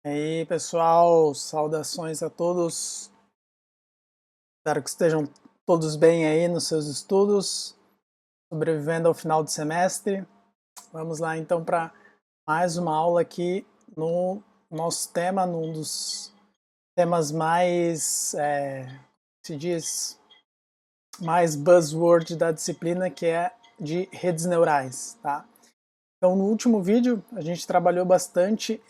E aí, pessoal, saudações a todos. Espero que estejam todos bem aí nos seus estudos, sobrevivendo ao final do semestre. Vamos lá então para mais uma aula aqui no nosso tema, num dos temas mais, se diz, mais buzzword da disciplina, que é de redes neurais, tá? Então, no último vídeo, a gente trabalhou bastante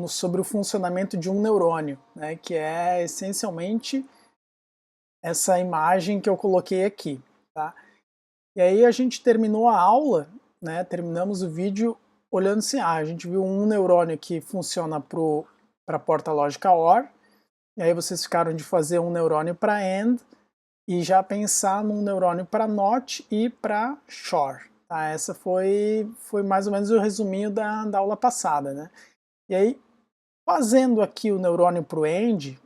sobre o funcionamento de um neurônio, né, que é essencialmente essa imagem que eu coloquei aqui. Tá? E aí a gente terminou a aula, né, terminamos o vídeo olhando assim, a gente viu um neurônio que funciona para a porta lógica OR, e aí vocês ficaram de fazer um neurônio para AND, e já pensar num neurônio para NOT e para SHOR. Tá? Essa foi mais ou menos o resuminho da aula passada. Né? E aí, fazendo aqui o neurônio para o AND,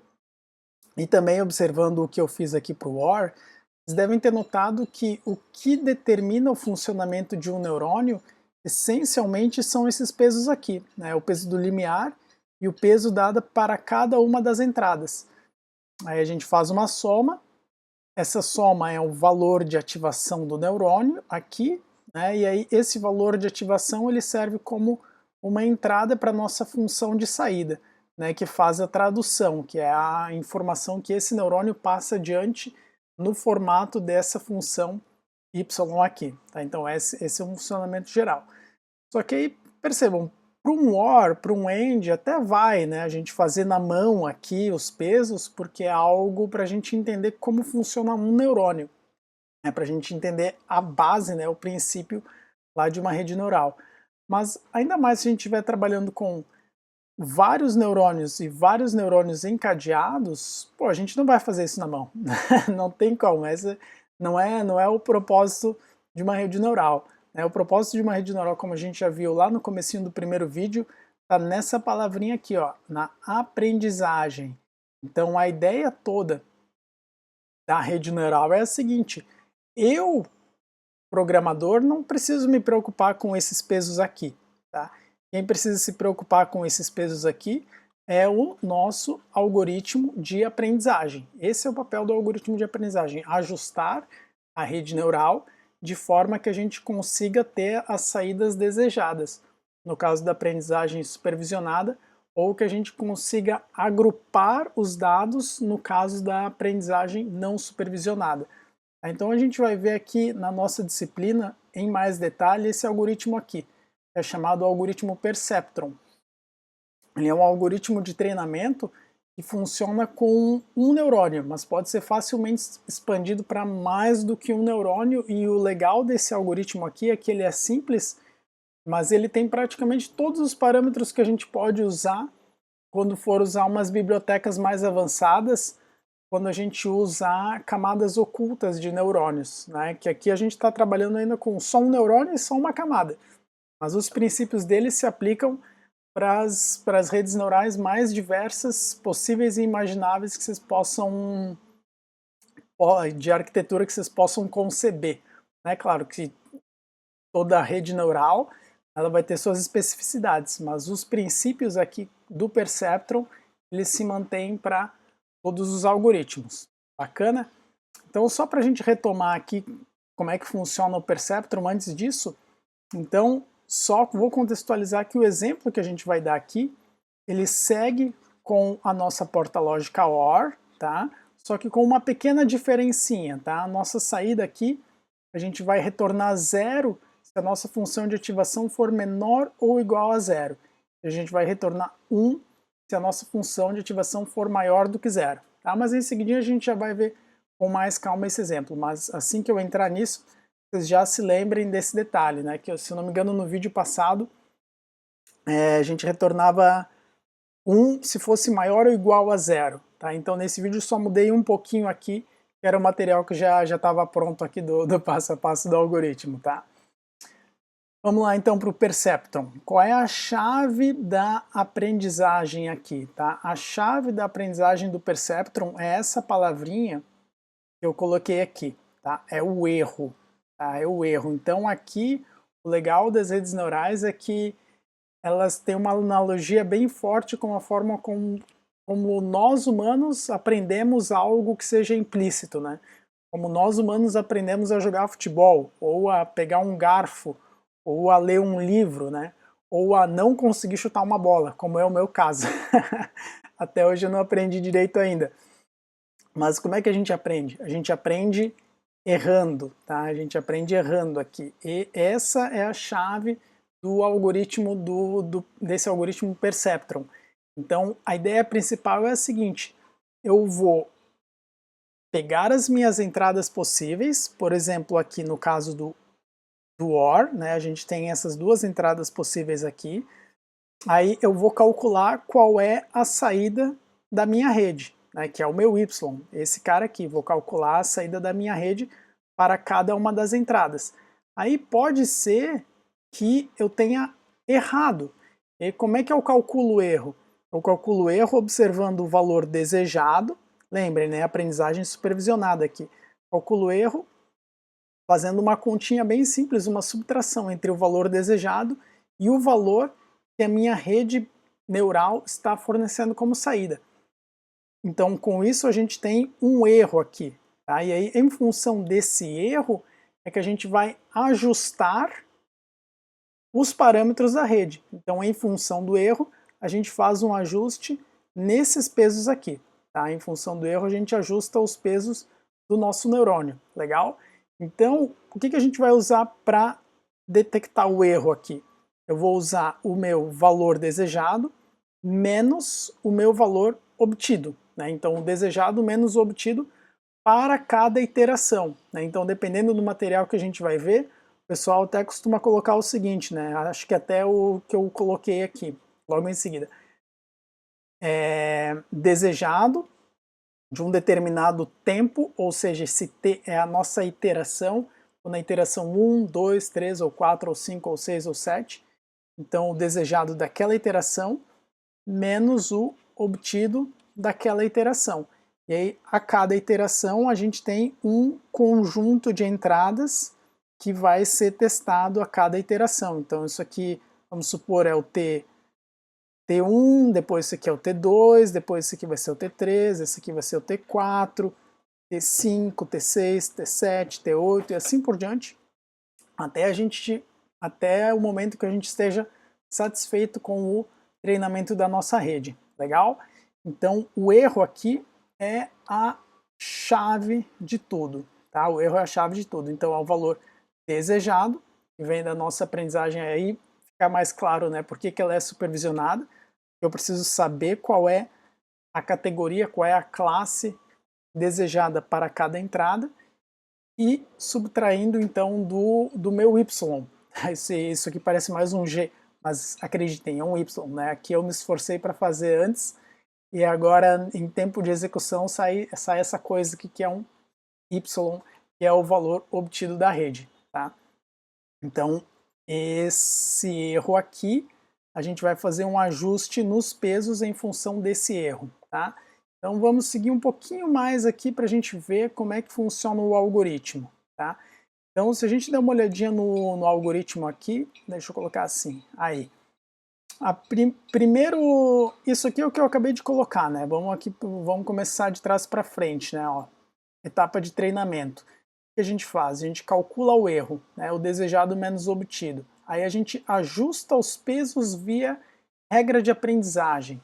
e também observando o que eu fiz aqui para o OR, vocês devem ter notado que o que determina o funcionamento de um neurônio, essencialmente, são esses pesos aqui, né? O peso do limiar e o peso dado para cada uma das entradas. Aí a gente faz uma soma. Essa soma é o valor de ativação do neurônio aqui, né? E aí esse valor de ativação ele serve como uma entrada para a nossa função de saída, né? Que faz a tradução, que é a informação que esse neurônio passa adiante no formato dessa função y aqui. Tá? Então esse é um funcionamento geral. Só que aí, percebam, para um OR, para um AND, até vai, né, a gente fazer na mão aqui os pesos, porque é algo para a gente entender como funciona um neurônio, né, para a gente entender a base, né, o princípio lá de uma rede neural. Mas ainda mais se a gente estiver trabalhando com vários neurônios e vários neurônios encadeados, pô, a gente não vai fazer isso na mão, não tem como, esse não é o propósito de uma rede neural. O propósito de uma rede neural, como a gente já viu lá no comecinho do primeiro vídeo, está nessa palavrinha aqui, ó, na aprendizagem. Então a ideia toda da rede neural é a seguinte: eu, programador, não preciso me preocupar com esses pesos aqui. Tá? Quem precisa se preocupar com esses pesos aqui é o nosso algoritmo de aprendizagem. Esse é o papel do algoritmo de aprendizagem, ajustar a rede neural de forma que a gente consiga ter as saídas desejadas, no caso da aprendizagem supervisionada, ou que a gente consiga agrupar os dados no caso da aprendizagem não supervisionada. Então a gente vai ver aqui na nossa disciplina, em mais detalhe, esse algoritmo aqui, que é chamado algoritmo Perceptron. Ele é um algoritmo de treinamento que funciona com um neurônio, mas pode ser facilmente expandido para mais do que um neurônio, e o legal desse algoritmo aqui é que ele é simples, mas ele tem praticamente todos os parâmetros que a gente pode usar quando for usar umas bibliotecas mais avançadas, quando a gente usa camadas ocultas de neurônios, né? Que aqui a gente está trabalhando ainda com só um neurônio e só uma camada, mas os princípios dele se aplicam para as redes neurais mais diversas, possíveis e imagináveis que vocês possam, de arquitetura que vocês possam conceber. Né? Claro que toda rede neural ela vai ter suas especificidades, mas os princípios aqui do Perceptron eles se mantêm para todos os algoritmos. Bacana? Então, só para a gente retomar aqui como é que funciona o Perceptron antes disso, então só vou contextualizar que o exemplo que a gente vai dar aqui, ele segue com a nossa porta lógica OR, tá? Só que com uma pequena diferencinha, tá? A nossa saída aqui, a gente vai retornar zero se a nossa função de ativação for menor ou igual a zero. A gente vai retornar 1 se a nossa função de ativação for maior do que zero. Tá? Mas em seguida a gente já vai ver com mais calma esse exemplo. Mas assim que eu entrar nisso, vocês já se lembrem desse detalhe, né? Que se eu não me engano no vídeo passado, a gente retornava 1 se fosse maior ou igual a zero. Tá? Então nesse vídeo só mudei um pouquinho aqui, que era o material que já estava pronto aqui do passo a passo do algoritmo. Tá? Vamos lá então para o Perceptron. Qual é a chave da aprendizagem aqui? Tá? A chave da aprendizagem do Perceptron é essa palavrinha que eu coloquei aqui. Tá? É o erro. Tá? É o erro. Então aqui o legal das redes neurais é que elas têm uma analogia bem forte com a forma como nós humanos aprendemos algo que seja implícito, né? Como nós humanos aprendemos a jogar futebol, ou a pegar um garfo, ou a ler um livro, né? Ou a não conseguir chutar uma bola, como é o meu caso. Até hoje eu não aprendi direito ainda. Mas como é que a gente aprende? A gente aprende errando, tá? A gente aprende errando aqui. E essa é a chave do algoritmo desse algoritmo Perceptron. Então, a ideia principal é a seguinte: eu vou pegar as minhas entradas possíveis, por exemplo, aqui no caso do OR, né, a gente tem essas duas entradas possíveis aqui, aí eu vou calcular qual é a saída da minha rede, né, que é o meu Y, esse cara aqui, vou calcular a saída da minha rede para cada uma das entradas. Aí pode ser que eu tenha errado. E como é que eu calculo o erro? Eu calculo o erro observando o valor desejado, lembrem, né, aprendizagem supervisionada aqui. Calculo o erro fazendo uma continha bem simples, uma subtração entre o valor desejado e o valor que a minha rede neural está fornecendo como saída. Então, com isso, a gente tem um erro aqui. Tá? E aí, em função desse erro, é que a gente vai ajustar os parâmetros da rede. Então, em função do erro, a gente faz um ajuste nesses pesos aqui. Tá? Em função do erro, a gente ajusta os pesos do nosso neurônio. Legal? Então, o que a gente vai usar para detectar o erro aqui? Eu vou usar o meu valor desejado menos o meu valor obtido. Né? Então, o desejado menos o obtido para cada iteração. Né? Então, dependendo do material que a gente vai ver, o pessoal até costuma colocar o seguinte, né? Acho que até o que eu coloquei aqui, logo em seguida. Desejado de um determinado tempo, ou seja, esse T é a nossa iteração, ou na iteração 1, 2, 3, ou 4, ou 5, ou 6, ou 7. Então, o desejado daquela iteração menos o obtido daquela iteração. E aí, a cada iteração, a gente tem um conjunto de entradas que vai ser testado a cada iteração. Então, isso aqui, vamos supor, é o T1, depois isso aqui é o T2, depois isso aqui vai ser o T3, esse aqui vai ser o T4, T5, T6, T7, T8 e assim por diante, até o momento que a gente esteja satisfeito com o treinamento da nossa rede. Legal? Então, o erro aqui é a chave de tudo. Tá? O erro é a chave de tudo. Então, é o valor desejado, que vem da nossa aprendizagem aí, fica mais claro, né, por que ela é supervisionada. Eu preciso saber qual é a categoria, qual é a classe desejada para cada entrada e subtraindo então do meu Y. Isso aqui parece mais um G, mas acreditem, é um Y, né? Aqui eu me esforcei para fazer antes e agora em tempo de execução sai essa coisa aqui que é um Y, que é o valor obtido da rede, tá? Então, esse erro aqui, a gente vai fazer um ajuste nos pesos em função desse erro, tá? Então, vamos seguir um pouquinho mais aqui para a gente ver como é que funciona o algoritmo, tá? Então, se a gente der uma olhadinha no algoritmo aqui, deixa eu colocar assim, aí. Primeiro, isso aqui é o que eu acabei de colocar, né? Vamos começar de trás para frente, né? Ó, etapa de treinamento. O que a gente faz? A gente calcula o erro, né? O desejado menos o obtido. Aí a gente ajusta os pesos via regra de aprendizagem.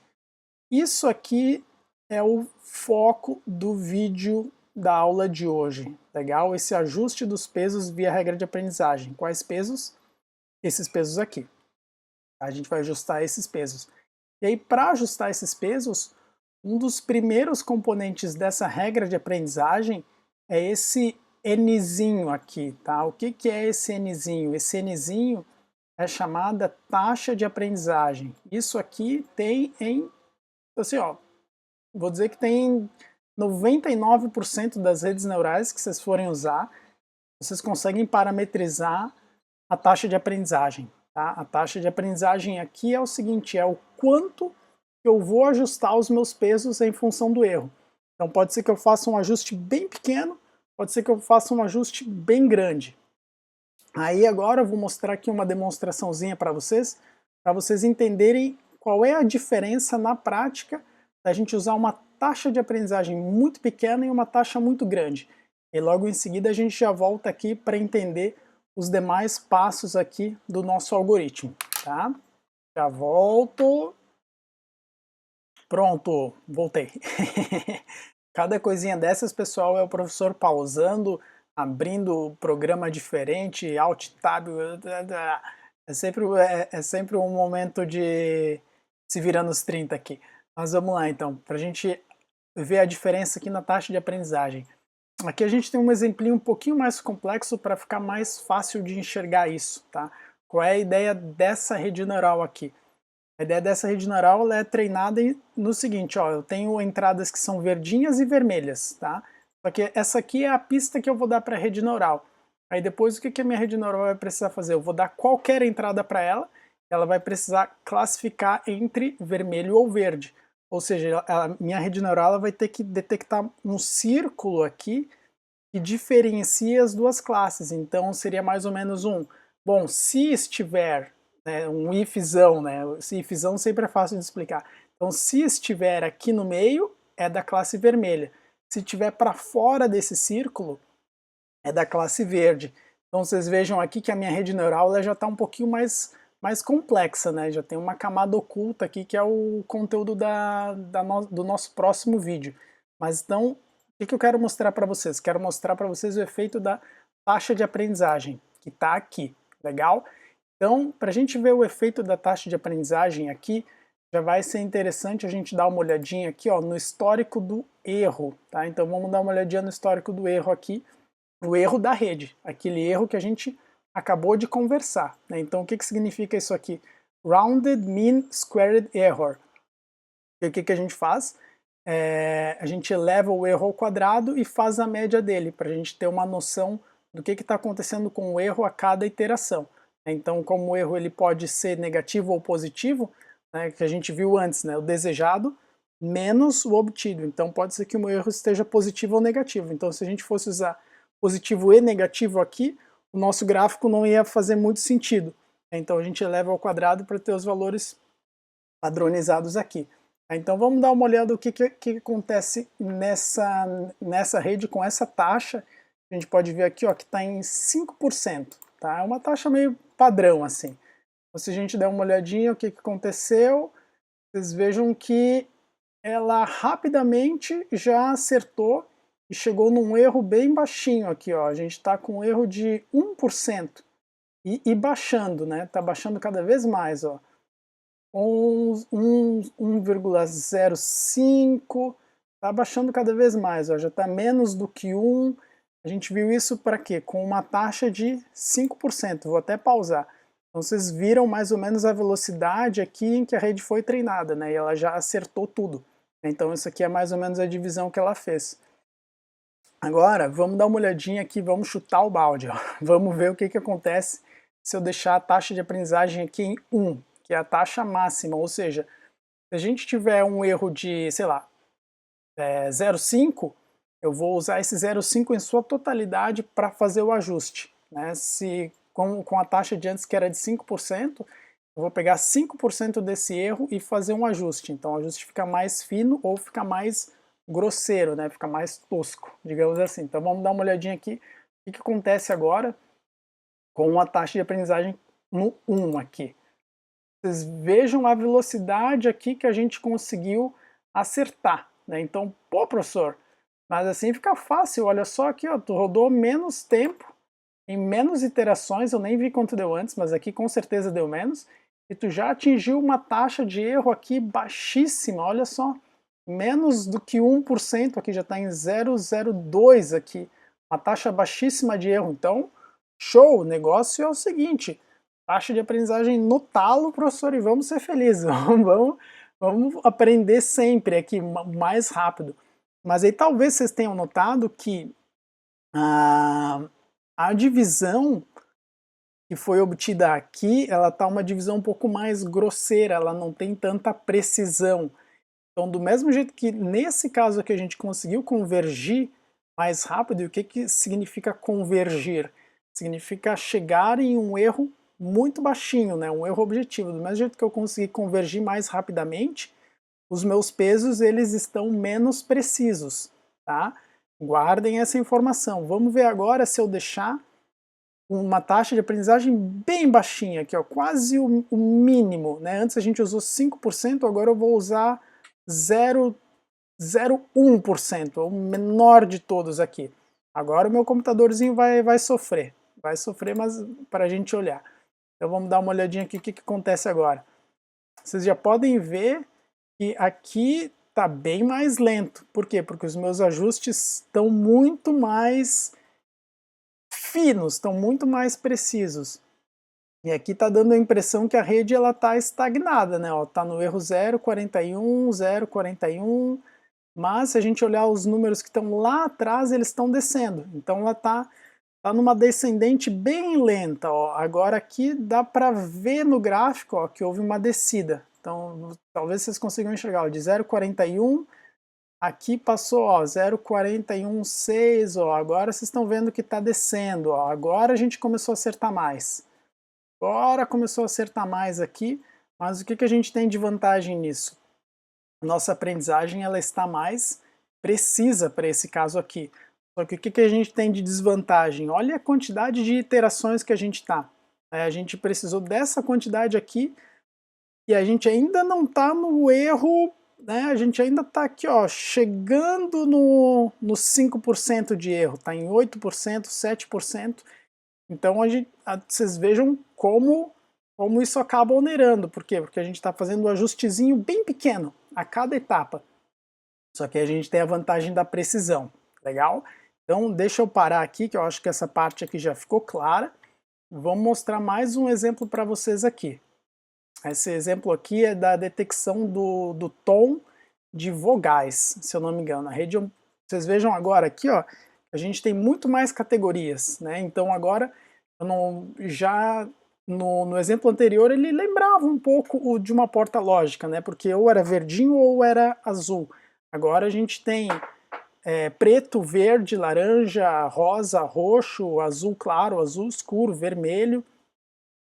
Isso aqui é o foco do vídeo da aula de hoje, legal? Esse ajuste dos pesos via regra de aprendizagem. Quais pesos? Esses pesos aqui. A gente vai ajustar esses pesos. E aí, para ajustar esses pesos, um dos primeiros componentes dessa regra de aprendizagem é esse Nzinho aqui, tá? O que é esse Nzinho? Esse Nzinho é chamada taxa de aprendizagem. Isso aqui tem assim, ó, vou dizer que tem 99% das redes neurais que vocês forem usar, vocês conseguem parametrizar a taxa de aprendizagem. Tá? A taxa de aprendizagem aqui é o seguinte, é o quanto eu vou ajustar os meus pesos em função do erro. Então pode ser que eu faça um ajuste bem pequeno, pode ser que eu faça um ajuste bem grande. Aí agora eu vou mostrar aqui uma demonstraçãozinha para vocês, para vocês entenderem qual é a diferença na prática da gente usar uma taxa de aprendizagem muito pequena e uma taxa muito grande. E logo em seguida a gente já volta aqui para entender os demais passos aqui do nosso algoritmo, tá? Já volto. Pronto, voltei. Cada coisinha dessas, pessoal, é o professor pausando, abrindo programa diferente, Alt Tab, é sempre um momento de se virar nos 30 aqui. Mas vamos lá então, para a gente ver a diferença aqui na taxa de aprendizagem. Aqui a gente tem um exemplinho um pouquinho mais complexo para ficar mais fácil de enxergar isso, tá? Qual é a ideia dessa rede neural aqui? A ideia dessa rede neural ela é treinada no seguinte, ó, eu tenho entradas que são verdinhas e vermelhas, tá? Só que essa aqui é a pista que eu vou dar para a rede neural. Aí depois o que a minha rede neural vai precisar fazer? Eu vou dar qualquer entrada para ela vai precisar classificar entre vermelho ou verde. Ou seja, a minha rede neural ela vai ter que detectar um círculo aqui que diferencia as duas classes. Então seria mais ou menos bom, se estiver, né, um ifzão, né, esse ifzão sempre é fácil de explicar. Então se estiver aqui no meio, é da classe vermelha. Se estiver para fora desse círculo, é da classe verde. Então vocês vejam aqui que a minha rede neural ela já está um pouquinho mais complexa, né? Já tem uma camada oculta aqui que é o conteúdo do nosso próximo vídeo. Mas então, o que eu quero mostrar para vocês? Quero mostrar para vocês o efeito da taxa de aprendizagem, que está aqui, legal? Então, para a gente ver o efeito da taxa de aprendizagem aqui, já vai ser interessante a gente dar uma olhadinha aqui, ó, no histórico do erro, tá? Então vamos dar uma olhadinha no histórico do erro aqui, o erro da rede, aquele erro que a gente acabou de conversar, né? Então o que significa isso aqui? Rounded Mean Squared Error. E o que a gente faz? A gente eleva o erro ao quadrado e faz a média dele, para a gente ter uma noção do que está acontecendo com o erro a cada iteração. Então, como o erro ele pode ser negativo ou positivo, né, que a gente viu antes, né, o desejado menos o obtido. Então, pode ser que o erro esteja positivo ou negativo. Então, se a gente fosse usar positivo e negativo aqui, o nosso gráfico não ia fazer muito sentido. Então, a gente eleva ao quadrado para ter os valores padronizados aqui. Então vamos dar uma olhada no que acontece nessa rede com essa taxa. A gente pode ver aqui ó, que está em 5%. Tá? É uma taxa meio padrão assim. Então, se a gente der uma olhadinha o que aconteceu, vocês vejam que ela rapidamente já acertou e chegou num erro bem baixinho aqui. Ó. A gente está com um erro de 1% e baixando, né? Está baixando cada vez mais. Ó. 1,05, está baixando cada vez mais, ó, já está menos do que 1. A gente viu isso para quê? Com uma taxa de 5%. Vou até pausar. Então vocês viram mais ou menos a velocidade aqui em que a rede foi treinada, né? E ela já acertou tudo. Então isso aqui é mais ou menos a divisão que ela fez. Agora vamos dar uma olhadinha aqui, vamos chutar o balde. Ó. Vamos ver o que acontece se eu deixar a taxa de aprendizagem aqui em 1. Que é a taxa máxima, ou seja, se a gente tiver um erro de, sei lá, 0,5, eu vou usar esse 0,5 em sua totalidade para fazer o ajuste. Né? Se com a taxa de antes que era de 5%, eu vou pegar 5% desse erro e fazer um ajuste. Então o ajuste fica mais fino ou fica mais grosseiro, né? Fica mais tosco, digamos assim. Então vamos dar uma olhadinha aqui, o que acontece agora com a taxa de aprendizagem no 1 aqui. Vocês vejam a velocidade aqui que a gente conseguiu acertar, né? Então, pô, professor, mas assim fica fácil, olha só aqui, ó, tu rodou menos tempo, em menos iterações, eu nem vi quanto deu antes, mas aqui com certeza deu menos, e tu já atingiu uma taxa de erro aqui baixíssima, olha só, menos do que 1%, aqui já está em 0,02 aqui, uma taxa baixíssima de erro, então, show, o negócio é o seguinte, taxa de aprendizagem no talo, professor, e vamos ser felizes, vamos aprender sempre aqui, mais rápido. Mas aí talvez vocês tenham notado que a divisão que foi obtida aqui, ela está uma divisão um pouco mais grosseira, ela não tem tanta precisão. Então, do mesmo jeito que nesse caso aqui a gente conseguiu convergir mais rápido, e o que significa convergir? Significa chegar em um erro muito baixinho, né, um erro objetivo. Do mesmo jeito que eu consegui convergir mais rapidamente, os meus pesos eles estão menos precisos, tá? Guardem essa informação. Vamos ver agora se eu deixar uma taxa de aprendizagem bem baixinha aqui, ó, quase o mínimo, né? Antes a gente usou 5%, agora eu vou usar 0,01%, o menor de todos aqui. Agora o meu computadorzinho vai sofrer, mas para a gente olhar. Então vamos dar uma olhadinha aqui o que acontece agora. Vocês já podem ver que aqui está bem mais lento. Por quê? Porque os meus ajustes estão muito mais finos, estão muito mais precisos. E aqui está dando a impressão que a rede está estagnada, né? Está no erro 0,41, 0,41, mas se a gente olhar os números que estão lá atrás, eles estão descendo. Então ela está numa descendente bem lenta. Ó. Agora aqui dá para ver no gráfico, ó, que houve uma descida. Então talvez vocês consigam enxergar, ó, de 0,41 aqui passou, ó, 0,416, ó, agora vocês estão vendo que está descendo, ó, agora a gente começou a acertar mais. Agora começou a acertar mais aqui, mas o que a gente tem de vantagem nisso? Nossa aprendizagem ela está mais precisa para esse caso aqui. Só que o que a gente tem de desvantagem? Olha a quantidade de iterações que a gente está. A gente precisou dessa quantidade aqui e a gente ainda não está no erro, né? A gente ainda está aqui, ó, chegando no 5% de erro, está em 8%, 7%. Então vocês vejam como isso acaba onerando. Por quê? Porque a gente está fazendo um ajustezinho bem pequeno a cada etapa. Só que a gente tem a vantagem da precisão. Legal? Então deixa eu parar aqui, que eu acho que essa parte aqui já ficou clara. Vamos mostrar mais um exemplo para vocês aqui. Esse exemplo aqui é da detecção do tom de vogais, se eu não me engano. A rede, vocês vejam agora aqui, ó, a gente tem muito mais categorias, né? Então agora, no exemplo anterior ele lembrava um pouco de uma porta lógica, né? Porque ou era verdinho ou era azul. Agora a gente tem preto, verde, laranja, rosa, roxo, azul claro, azul escuro, vermelho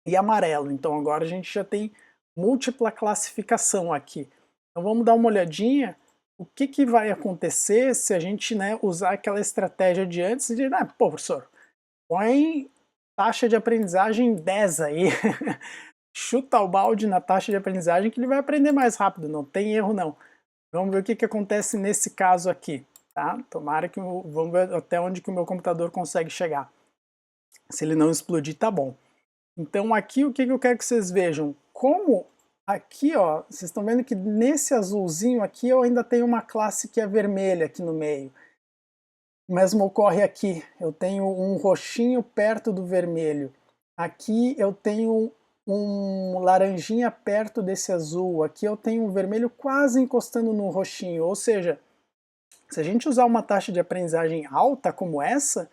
e amarelo. Então agora a gente já tem múltipla classificação aqui. Então vamos dar uma olhadinha o que vai acontecer se a gente, né, usar aquela estratégia de antes de, pô, professor, põe taxa de aprendizagem 10 aí, chuta o balde na taxa de aprendizagem que ele vai aprender mais rápido, não tem erro não. Vamos ver o que acontece nesse caso aqui, tá? Tomara que, vamos ver até onde que o meu computador consegue chegar. Se ele não explodir, tá bom. Então aqui o que eu quero que vocês vejam, como aqui, ó, vocês estão vendo que nesse azulzinho aqui eu ainda tenho uma classe que é vermelha aqui no meio. O mesmo ocorre aqui, eu tenho um roxinho perto do vermelho. Aqui eu tenho um laranjinha perto desse azul, aqui eu tenho um vermelho quase encostando no roxinho, ou seja, se a gente usar uma taxa de aprendizagem alta como essa,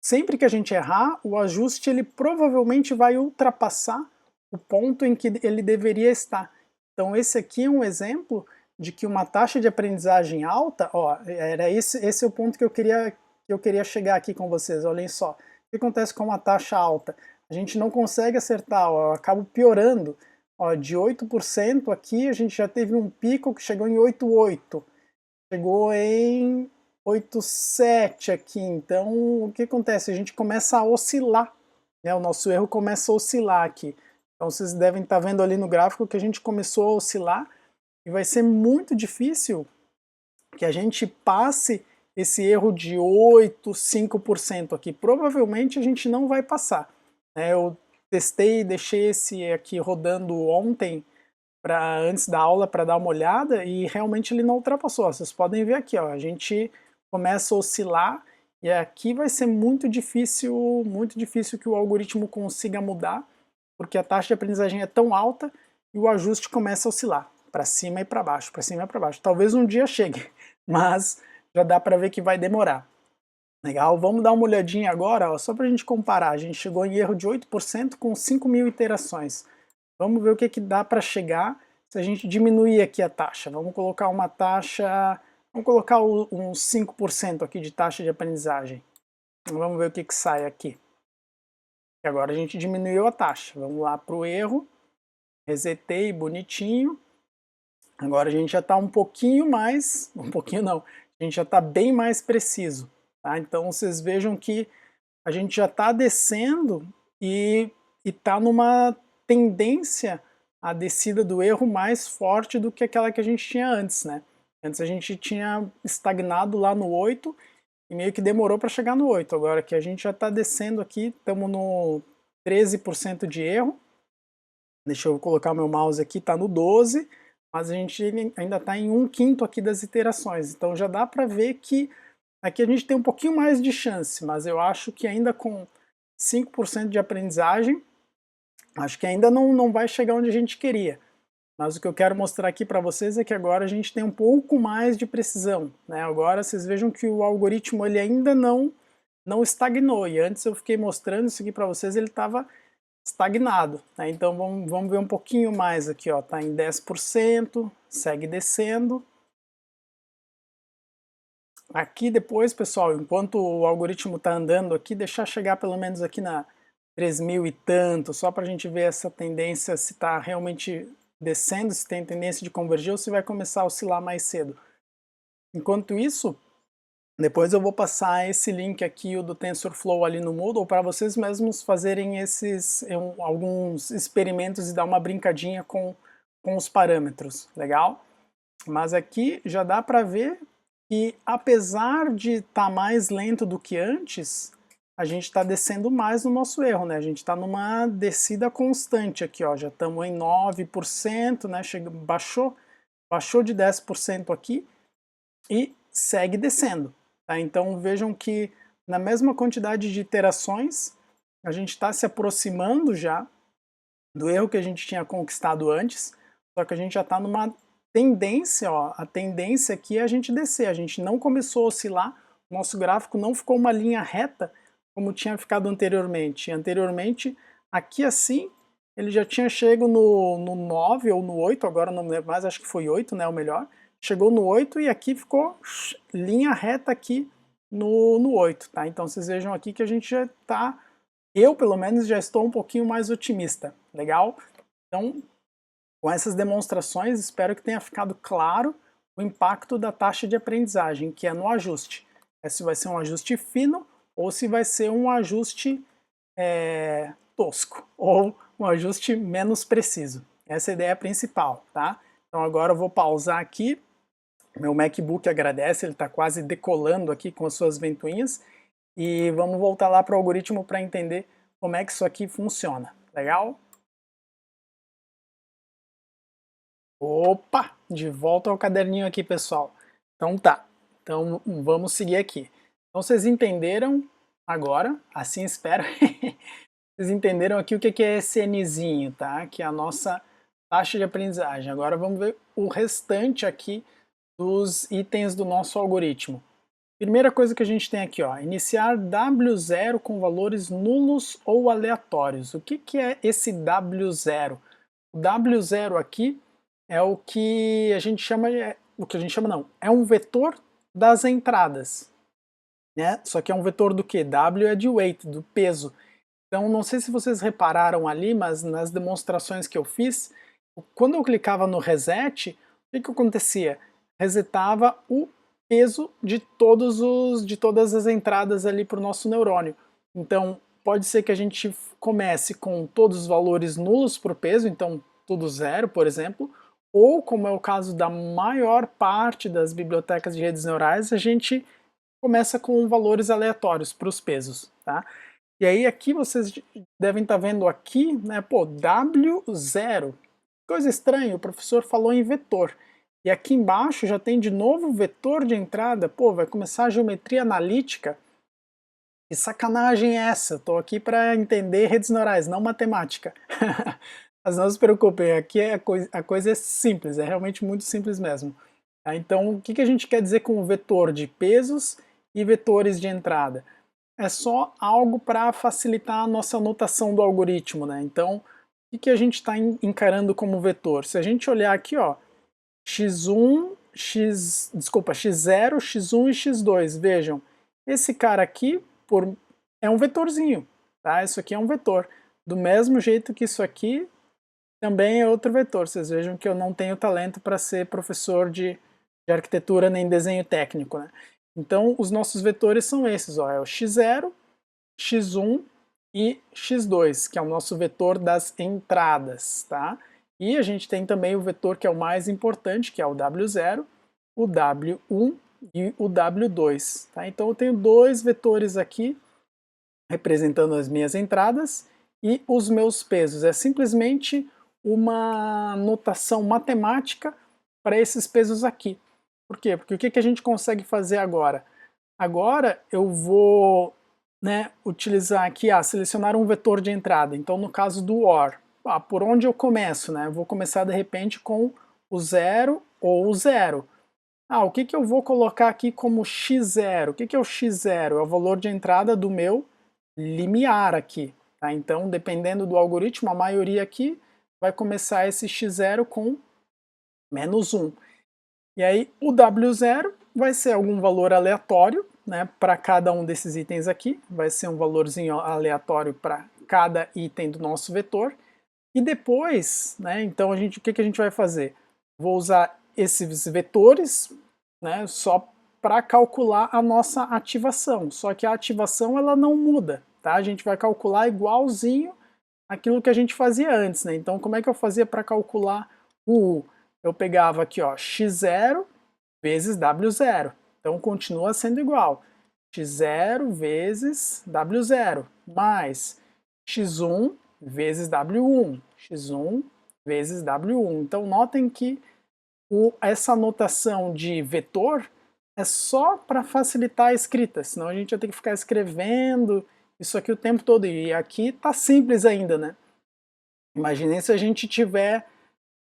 sempre que a gente errar, o ajuste ele provavelmente vai ultrapassar o ponto em que ele deveria estar. Então esse aqui é um exemplo de que uma taxa de aprendizagem alta, ó, era esse é o ponto que eu queria chegar aqui com vocês, olhem só. O que acontece com uma taxa alta? A gente não consegue acertar, ó, eu acabo piorando. Ó, de 8% aqui a gente já teve um pico que chegou em 8,8. Chegou em 8,7 aqui, então o que acontece? A gente começa a oscilar, né? O nosso erro começa a oscilar aqui. Então vocês devem estar vendo ali no gráfico que a gente começou a oscilar e vai ser muito difícil que a gente passe esse erro de 8, 5% aqui. Provavelmente a gente não vai passar. Eu testei, deixei esse aqui rodando ontem, antes da aula para dar uma olhada e realmente ele não ultrapassou. Vocês podem ver aqui, ó, a gente começa a oscilar e aqui vai ser muito difícil que o algoritmo consiga mudar, porque a taxa de aprendizagem é tão alta e o ajuste começa a oscilar para cima e para baixo, para cima e para baixo. Talvez um dia chegue, mas já dá para ver que vai demorar. Legal, vamos dar uma olhadinha agora, ó, só para a gente comparar. A gente chegou em erro de 8% com 5.000 iterações. Vamos ver o que dá para chegar se a gente diminuir aqui a taxa. Vamos colocar uma taxa, vamos colocar uns 5% aqui de taxa de aprendizagem. Vamos ver o que sai aqui. E agora a gente diminuiu a taxa. Vamos lá para o erro, resetei bonitinho. Agora a gente já está um pouquinho mais, um pouquinho não, a gente já está bem mais preciso. Tá? Então vocês vejam que a gente já está descendo e está numa tendência a descida do erro mais forte do que aquela que a gente tinha antes, né? Antes a gente tinha estagnado lá no 8 e meio que demorou para chegar no 8. Agora que a gente já está descendo aqui, estamos no 13% de erro. Deixa eu colocar o meu mouse aqui, está no 12, mas a gente ainda está em 1/5 aqui das iterações. Então já dá para ver que aqui a gente tem um pouquinho mais de chance, mas eu acho que ainda com 5% de aprendizagem, acho que ainda não vai chegar onde a gente queria. Mas o que eu quero mostrar aqui para vocês é que agora a gente tem um pouco mais de precisão, né? Agora vocês vejam que o algoritmo ele ainda não estagnou, e antes eu fiquei mostrando isso aqui para vocês, ele estava estagnado, né? Então vamos ver um pouquinho mais aqui, ó, tá em 10%, segue descendo. Aqui depois, pessoal, enquanto o algoritmo está andando aqui, deixar chegar pelo menos aqui na 3.000 e tanto, só para a gente ver essa tendência, se está realmente descendo, se tem tendência de convergir ou se vai começar a oscilar mais cedo. Enquanto isso, depois eu vou passar esse link aqui, o do TensorFlow ali no Moodle, para vocês mesmos fazerem alguns experimentos e dar uma brincadinha com os parâmetros, legal? Mas aqui já dá para ver que apesar de estar mais lento do que antes, a gente está descendo mais no nosso erro, né? A gente está numa descida constante aqui, ó, já estamos em 9%, né? Baixou de 10% aqui e segue descendo, tá? Então vejam que na mesma quantidade de iterações, a gente está se aproximando já do erro que a gente tinha conquistado antes, só que a gente já está numa tendência, ó, a tendência aqui é a gente descer, a gente não começou a oscilar, o nosso gráfico não ficou uma linha reta como tinha ficado anteriormente. Anteriormente, aqui assim, ele já tinha chegado no 9 ou no 8, agora não me lembro mais, acho que foi 8, né, o melhor. Chegou no 8 e aqui ficou linha reta aqui no 8, tá? Então vocês vejam aqui que a gente já está, eu pelo menos já estou um pouquinho mais otimista, legal? Então, com essas demonstrações, espero que tenha ficado claro o impacto da taxa de aprendizagem, que é no ajuste. Se vai ser um ajuste fino ou se vai ser um ajuste tosco, ou um ajuste menos preciso. Essa é a ideia principal, tá? Então agora eu vou pausar aqui, meu MacBook agradece, ele está quase decolando aqui com as suas ventoinhas, e vamos voltar lá para o algoritmo para entender como é que isso aqui funciona, legal? Opa, de volta ao caderninho aqui, pessoal. Então tá, então vamos seguir aqui. Então vocês entenderam agora, assim espero, vocês entenderam aqui o que é esse Nzinho, tá? Que é a nossa taxa de aprendizagem. Agora vamos ver o restante aqui dos itens do nosso algoritmo. Primeira coisa que a gente tem aqui, ó, iniciar W0 com valores nulos ou aleatórios. O que é esse W0? O W0 aqui é o que a gente chama, é um vetor das entradas, né? Só que é um vetor do que? W é de weight, do peso. Então não sei se vocês repararam ali, mas nas demonstrações que eu fiz, quando eu clicava no reset, o que acontecia? Resetava o peso de todas as entradas ali para o nosso neurônio. Então pode ser que a gente comece com todos os valores nulos para o peso, então tudo zero, por exemplo, ou como é o caso da maior parte das bibliotecas de redes neurais, a gente começa com valores aleatórios para os pesos, tá? E aí aqui vocês devem estar vendo aqui, né, pô, W0, coisa estranha, o professor falou em vetor. E aqui embaixo já tem de novo o vetor de entrada, pô, vai começar a geometria analítica. Que sacanagem é essa? Estou aqui para entender redes neurais, não matemática. Mas não se preocupem, aqui a coisa é simples, é realmente muito simples mesmo. Tá? Então, o que a gente quer dizer com vetor de pesos e vetores de entrada? É só algo para facilitar a nossa notação do algoritmo, né? Então, o que a gente está encarando como vetor? Se a gente olhar aqui, ó, x1, x0, x1 e x2, vejam, esse cara aqui é um vetorzinho. tá? Isso aqui é um vetor. Do mesmo jeito que isso aqui também é outro vetor. Vocês vejam que eu não tenho talento para ser professor de arquitetura nem desenho técnico, né? Então, os nossos vetores são esses, ó, é o x0, x1 e x2, que é o nosso vetor das entradas, tá? E a gente tem também o vetor que é o mais importante, que é o w0, o w1 e o w2, tá? Então eu tenho dois vetores aqui representando as minhas entradas e os meus pesos. É simplesmente uma notação matemática para esses pesos aqui. Por quê? Porque o que a gente consegue fazer agora? Agora eu vou, né, utilizar aqui, selecionar um vetor de entrada. Então no caso do OR, por onde eu começo? Né? Eu vou começar de repente com o 0 ou o 0. O que eu vou colocar aqui como x0? O que é o x0? É o valor de entrada do meu limiar aqui. Tá? Então, dependendo do algoritmo, a maioria aqui vai começar esse x0 com menos 1. E aí o W0 vai ser algum valor aleatório, né, para cada um desses itens aqui, vai ser um valorzinho aleatório para cada item do nosso vetor. E depois, né, então o que a gente vai fazer? Vou usar esses vetores, né, só para calcular a nossa ativação. Só que a ativação ela não muda, tá? A gente vai calcular igualzinho aquilo que a gente fazia antes, né? Então como é que eu fazia para calcular o U? Eu pegava aqui, ó, x0 vezes w0. Então continua sendo igual. x0 vezes w0 mais x1 vezes w1. x1 vezes w1. Então notem que essa notação de vetor é só para facilitar a escrita, senão a gente ia ter que ficar escrevendo isso aqui o tempo todo. E aqui tá simples ainda, né? Imaginem se a gente tiver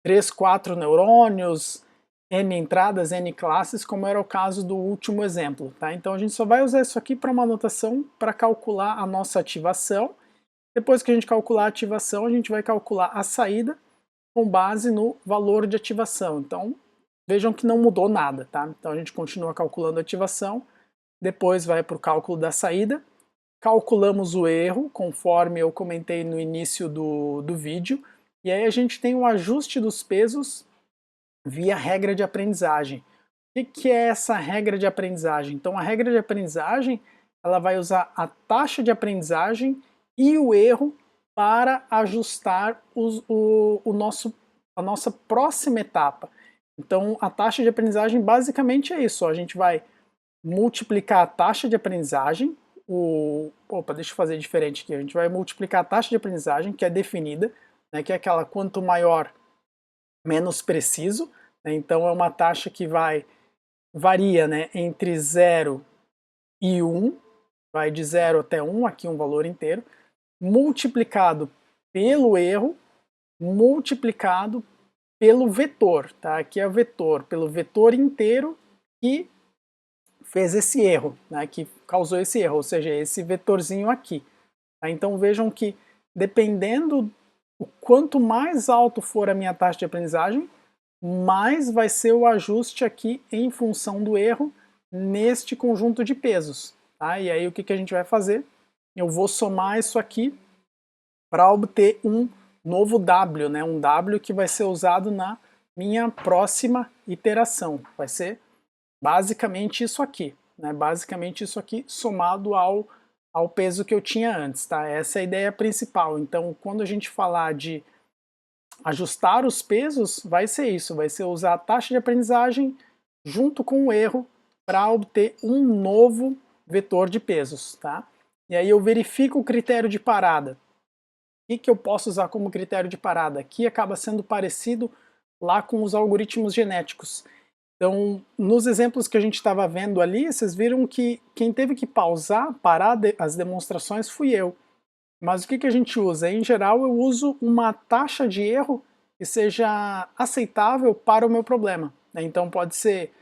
3, 4 neurônios, N entradas, N classes, como era o caso do último exemplo. Tá? Então a gente só vai usar isso aqui para uma anotação para calcular a nossa ativação. Depois que a gente calcular a ativação, a gente vai calcular a saída com base no valor de ativação. Então vejam que não mudou nada. Tá? Então a gente continua calculando a ativação, depois vai para o cálculo da saída, calculamos o erro, conforme eu comentei no início do vídeo, e aí a gente tem o ajuste dos pesos via regra de aprendizagem. O que é essa regra de aprendizagem? Então a regra de aprendizagem ela vai usar a taxa de aprendizagem e o erro para ajustar a nossa próxima etapa. Então a taxa de aprendizagem basicamente é isso, a gente vai multiplicar a taxa de aprendizagem, deixa eu fazer diferente aqui, a gente vai multiplicar a taxa de aprendizagem, que é definida, né, que é aquela quanto maior, menos preciso, né, então é uma taxa que varia, né, entre 0 e 1, vai de 0 até 1, aqui um valor inteiro, multiplicado pelo erro, multiplicado pelo vetor, tá? Aqui é o vetor, pelo vetor inteiro que fez esse erro, né, que causou esse erro, ou seja, esse vetorzinho aqui. Tá? Então vejam que dependendo o quanto mais alto for a minha taxa de aprendizagem, mais vai ser o ajuste aqui em função do erro neste conjunto de pesos. Tá? E aí o que a gente vai fazer? Eu vou somar isso aqui para obter um novo W, né? Um W que vai ser usado na minha próxima iteração. Vai ser basicamente isso aqui, né? Basicamente isso aqui somado ao peso que eu tinha antes, tá? Essa é a ideia principal. Então, quando a gente falar de ajustar os pesos, vai ser isso, vai ser usar a taxa de aprendizagem junto com o erro para obter um novo vetor de pesos, tá? E aí eu verifico o critério de parada. O que eu posso usar como critério de parada? Aqui acaba sendo parecido lá com os algoritmos genéticos. Então, nos exemplos que a gente estava vendo ali, vocês viram que quem teve que parar as demonstrações fui eu. Mas o que a gente usa? Em geral, eu uso uma taxa de erro que seja aceitável para o meu problema. Então pode ser,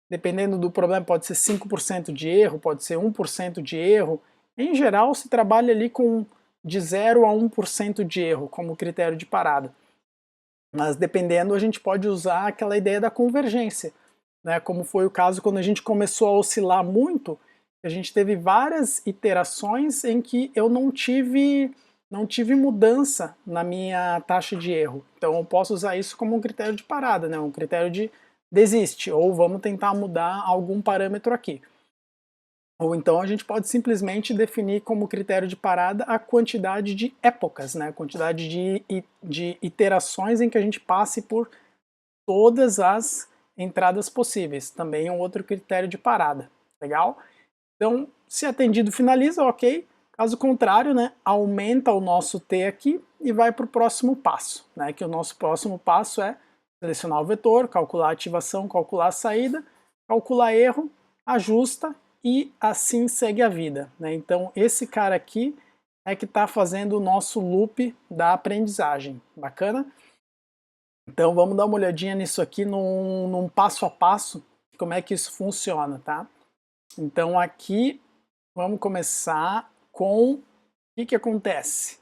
dependendo do problema, pode ser 5% de erro, pode ser 1% de erro. Em geral, se trabalha ali com de 0 a 1% de erro como critério de parada. Mas dependendo, a gente pode usar aquela ideia da convergência, né? Como foi o caso quando a gente começou a oscilar muito A gente teve várias iterações em que eu não tive mudança na minha taxa de erro. Então eu posso usar isso como um critério de parada, né? Um critério de desiste, ou vamos tentar mudar algum parâmetro aqui. Ou então a gente pode simplesmente definir como critério de parada a quantidade de épocas, né? A quantidade de iterações em que a gente passe por todas as entradas possíveis. Também é um outro critério de parada. Legal? Então, se atendido, finaliza, ok. Caso contrário, né, aumenta o nosso T aqui e vai para o próximo passo, né, que o nosso próximo passo é selecionar o vetor, calcular a ativação, calcular a saída, calcular erro, ajusta e assim segue a vida, né? Então esse cara aqui é que está fazendo o nosso loop da aprendizagem. Bacana? Então vamos dar uma olhadinha nisso aqui num passo a passo, como é que isso funciona, tá? Então aqui vamos começar com o que acontece?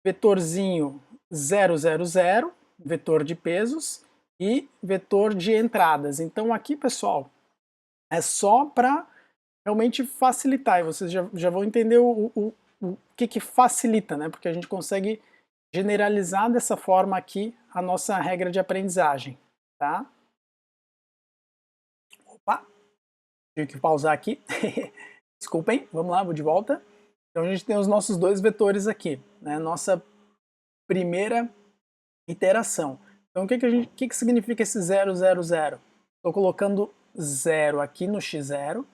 Vetorzinho 0, 0, 0, vetor de pesos e vetor de entradas. Então aqui, pessoal, é só para realmente facilitar, e vocês já vão entender o que facilita, né? Porque a gente consegue generalizar dessa forma aqui a nossa regra de aprendizagem, tá? Opa, tive que pausar aqui. Desculpem, vamos lá, vou de volta. Então a gente tem os nossos dois vetores aqui, né? Nossa primeira iteração. Então o que significa esse 0, 0, 0? Estou colocando 0 aqui no x0,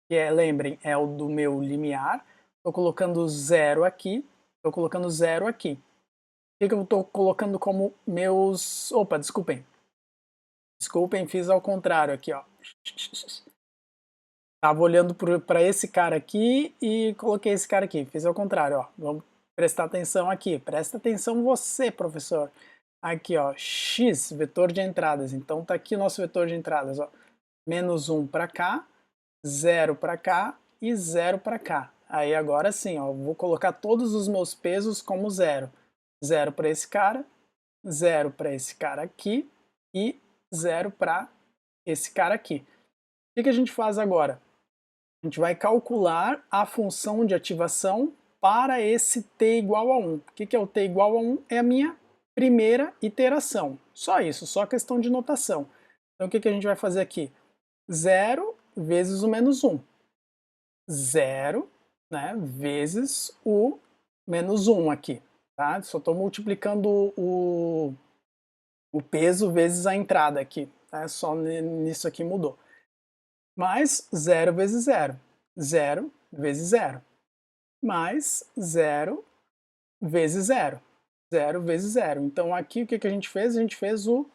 que é, lembrem, é o do meu limiar. Estou colocando 0 aqui, estou colocando 0 aqui. O que eu estou colocando como meus... Opa, desculpem. Desculpem, fiz ao contrário aqui, ó. Estava olhando para esse cara aqui e coloquei esse cara aqui. Fiz ao contrário, ó. Vamos prestar atenção aqui. Presta atenção você, professor. Aqui, ó, x, vetor de entradas. Então tá aqui o nosso vetor de entradas, ó. Menos 1 para cá, 0 para cá e 0 para cá. Aí agora sim, ó, vou colocar todos os meus pesos como 0. 0 para esse cara, 0 para esse cara aqui e 0 para esse cara aqui. O que a gente faz agora? A gente vai calcular a função de ativação para esse t igual a 1. O que é o t igual a 1? É a minha primeira iteração. Só isso, só questão de notação. Então o que a gente vai fazer aqui? 0 vezes o menos 1. 0, né, vezes o menos 1 aqui. Tá? Só estou multiplicando o peso vezes a entrada aqui. Tá? Só nisso aqui mudou. Mais 0 vezes 0. 0 vezes 0. Mais 0 vezes 0. 0 vezes 0. Então aqui o que a gente fez? A gente fez o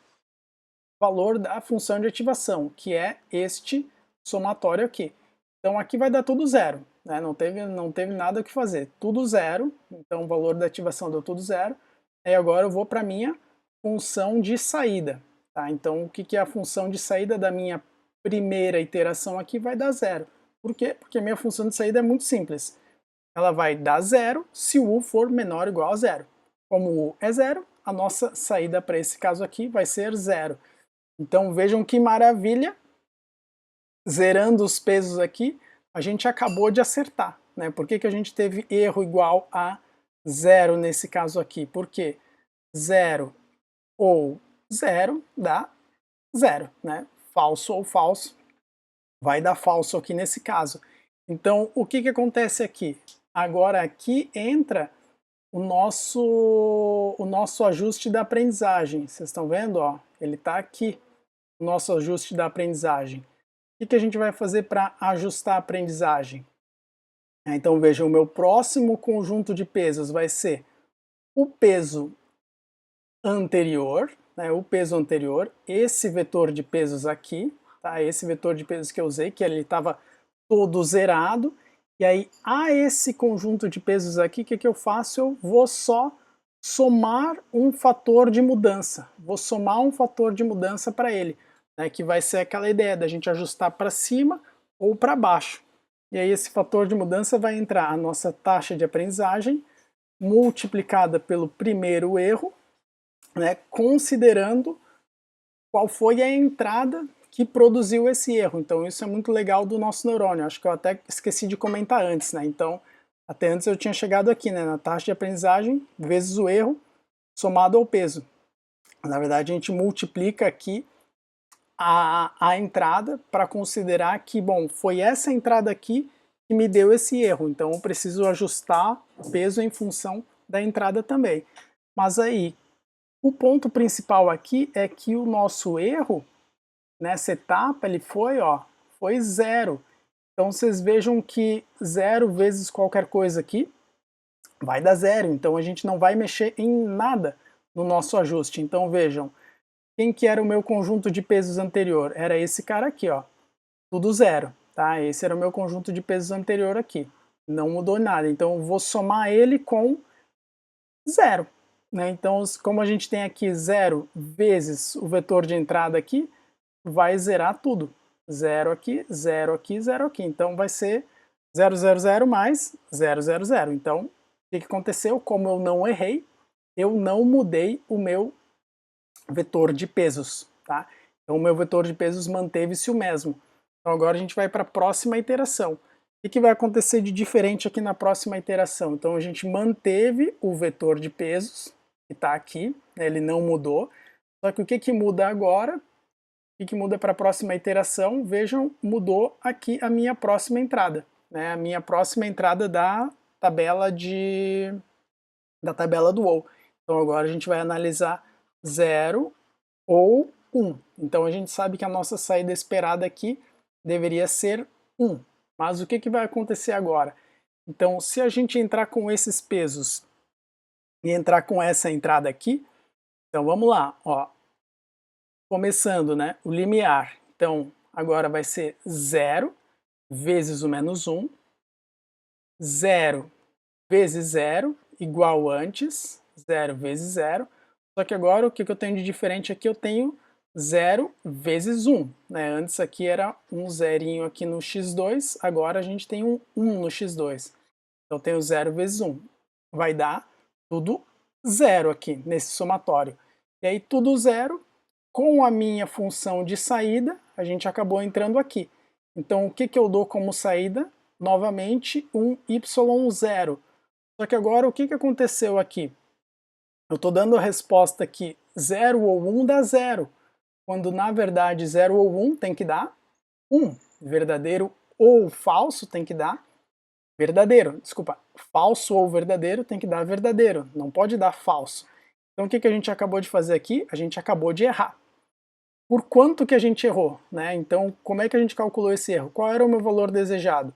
valor da função de ativação, que é este somatório aqui. Então aqui vai dar tudo 0. Né? Não teve nada o que fazer. Tudo 0. Então o valor da ativação deu tudo 0. E agora eu vou para a minha função de saída. Tá? Então o que é a função de saída da minha primeira iteração aqui? Vai dar 0. Por quê? Porque a minha função de saída é muito simples. Ela vai dar 0 se o u for menor ou igual a 0. Como o u é 0, a nossa saída para esse caso aqui vai ser 0. Então vejam que maravilha, zerando os pesos aqui, a gente acabou de acertar. Né? Por que a gente teve erro igual a 0 nesse caso aqui? Porque 0 ou 0 dá 0, né? Falso ou falso, vai dar falso aqui nesse caso. Então, o que acontece aqui? Agora aqui entra o nosso ajuste da aprendizagem. Vocês estão vendo? Ó? Ele está aqui, o nosso ajuste da aprendizagem. O que a gente vai fazer para ajustar a aprendizagem? Então, veja, o meu próximo conjunto de pesos vai ser o peso anterior, né, o peso anterior, esse vetor de pesos aqui, tá? Esse vetor de pesos que eu usei, que ele estava todo zerado, e aí a esse conjunto de pesos aqui, o que eu faço? Eu vou só somar um fator de mudança, vou somar um fator de mudança para ele, né, que vai ser aquela ideia da gente ajustar para cima ou para baixo. E aí esse fator de mudança vai entrar a nossa taxa de aprendizagem multiplicada pelo primeiro erro, né, considerando qual foi a entrada que produziu esse erro. Então isso é muito legal do nosso neurônio. Acho que eu até esqueci de comentar antes, né? Então, até antes eu tinha chegado aqui, né, na taxa de aprendizagem vezes o erro somado ao peso. Na verdade, a gente multiplica aqui a entrada para considerar que, bom, foi essa entrada aqui que me deu esse erro. Então eu preciso ajustar o peso em função da entrada também. Mas aí, o ponto principal aqui é que o nosso erro nessa etapa ele foi 0. Então vocês vejam que 0 vezes qualquer coisa aqui vai dar 0. Então a gente não vai mexer em nada no nosso ajuste. Então vejam, quem que era o meu conjunto de pesos anterior? Era esse cara aqui, ó, tudo 0. Tá? Esse era o meu conjunto de pesos anterior aqui. Não mudou nada. Então eu vou somar ele com 0. Né? Então, como a gente tem aqui 0 vezes o vetor de entrada aqui, vai zerar tudo. 0 aqui, 0 aqui, 0 aqui. Então vai ser 0, 0, 0 mais 0, 0, 0. Então, o que aconteceu? Como eu não errei, eu não mudei o meu vetor de pesos. Tá? Então, o meu vetor de pesos manteve-se o mesmo. Então, agora a gente vai para a próxima iteração. O que vai acontecer de diferente aqui na próxima iteração? Então, a gente manteve o vetor de pesos, que está aqui, né, ele não mudou. Só que o que muda agora? O que muda para a próxima iteração? Vejam, mudou aqui a minha próxima entrada. Né, a minha próxima entrada da tabela do ou. Então, agora a gente vai analisar 0 ou 1. Então a gente sabe que a nossa saída esperada aqui deveria ser 1. Mas o que vai acontecer agora? Então, se a gente entrar com esses pesos e entrar com essa entrada aqui, então vamos lá, ó. Começando, né, o limiar. Então, agora vai ser 0 vezes o menos 1, 0 vezes 0, igual antes, 0 vezes 0. Só que agora o que eu tenho de diferente aqui? Eu tenho 0 vezes 1. Né? Antes aqui era um zerinho aqui no x2, agora a gente tem um 1 no x2. Então eu tenho 0 vezes 1. Vai dar tudo 0 aqui nesse somatório. E aí tudo 0, com a minha função de saída, a gente acabou entrando aqui. Então o que eu dou como saída? Novamente um y0. Só que agora o que aconteceu aqui? Eu estou dando a resposta aqui 0 ou 1 dá 0, quando na verdade 0 ou 1 tem que dar 1. Verdadeiro ou falso tem que dar verdadeiro. Desculpa, falso ou verdadeiro tem que dar verdadeiro, não pode dar falso. Então o que a gente acabou de fazer aqui? A gente acabou de errar. Por quanto que a gente errou? Né? Então como é que a gente calculou esse erro? Qual era o meu valor desejado?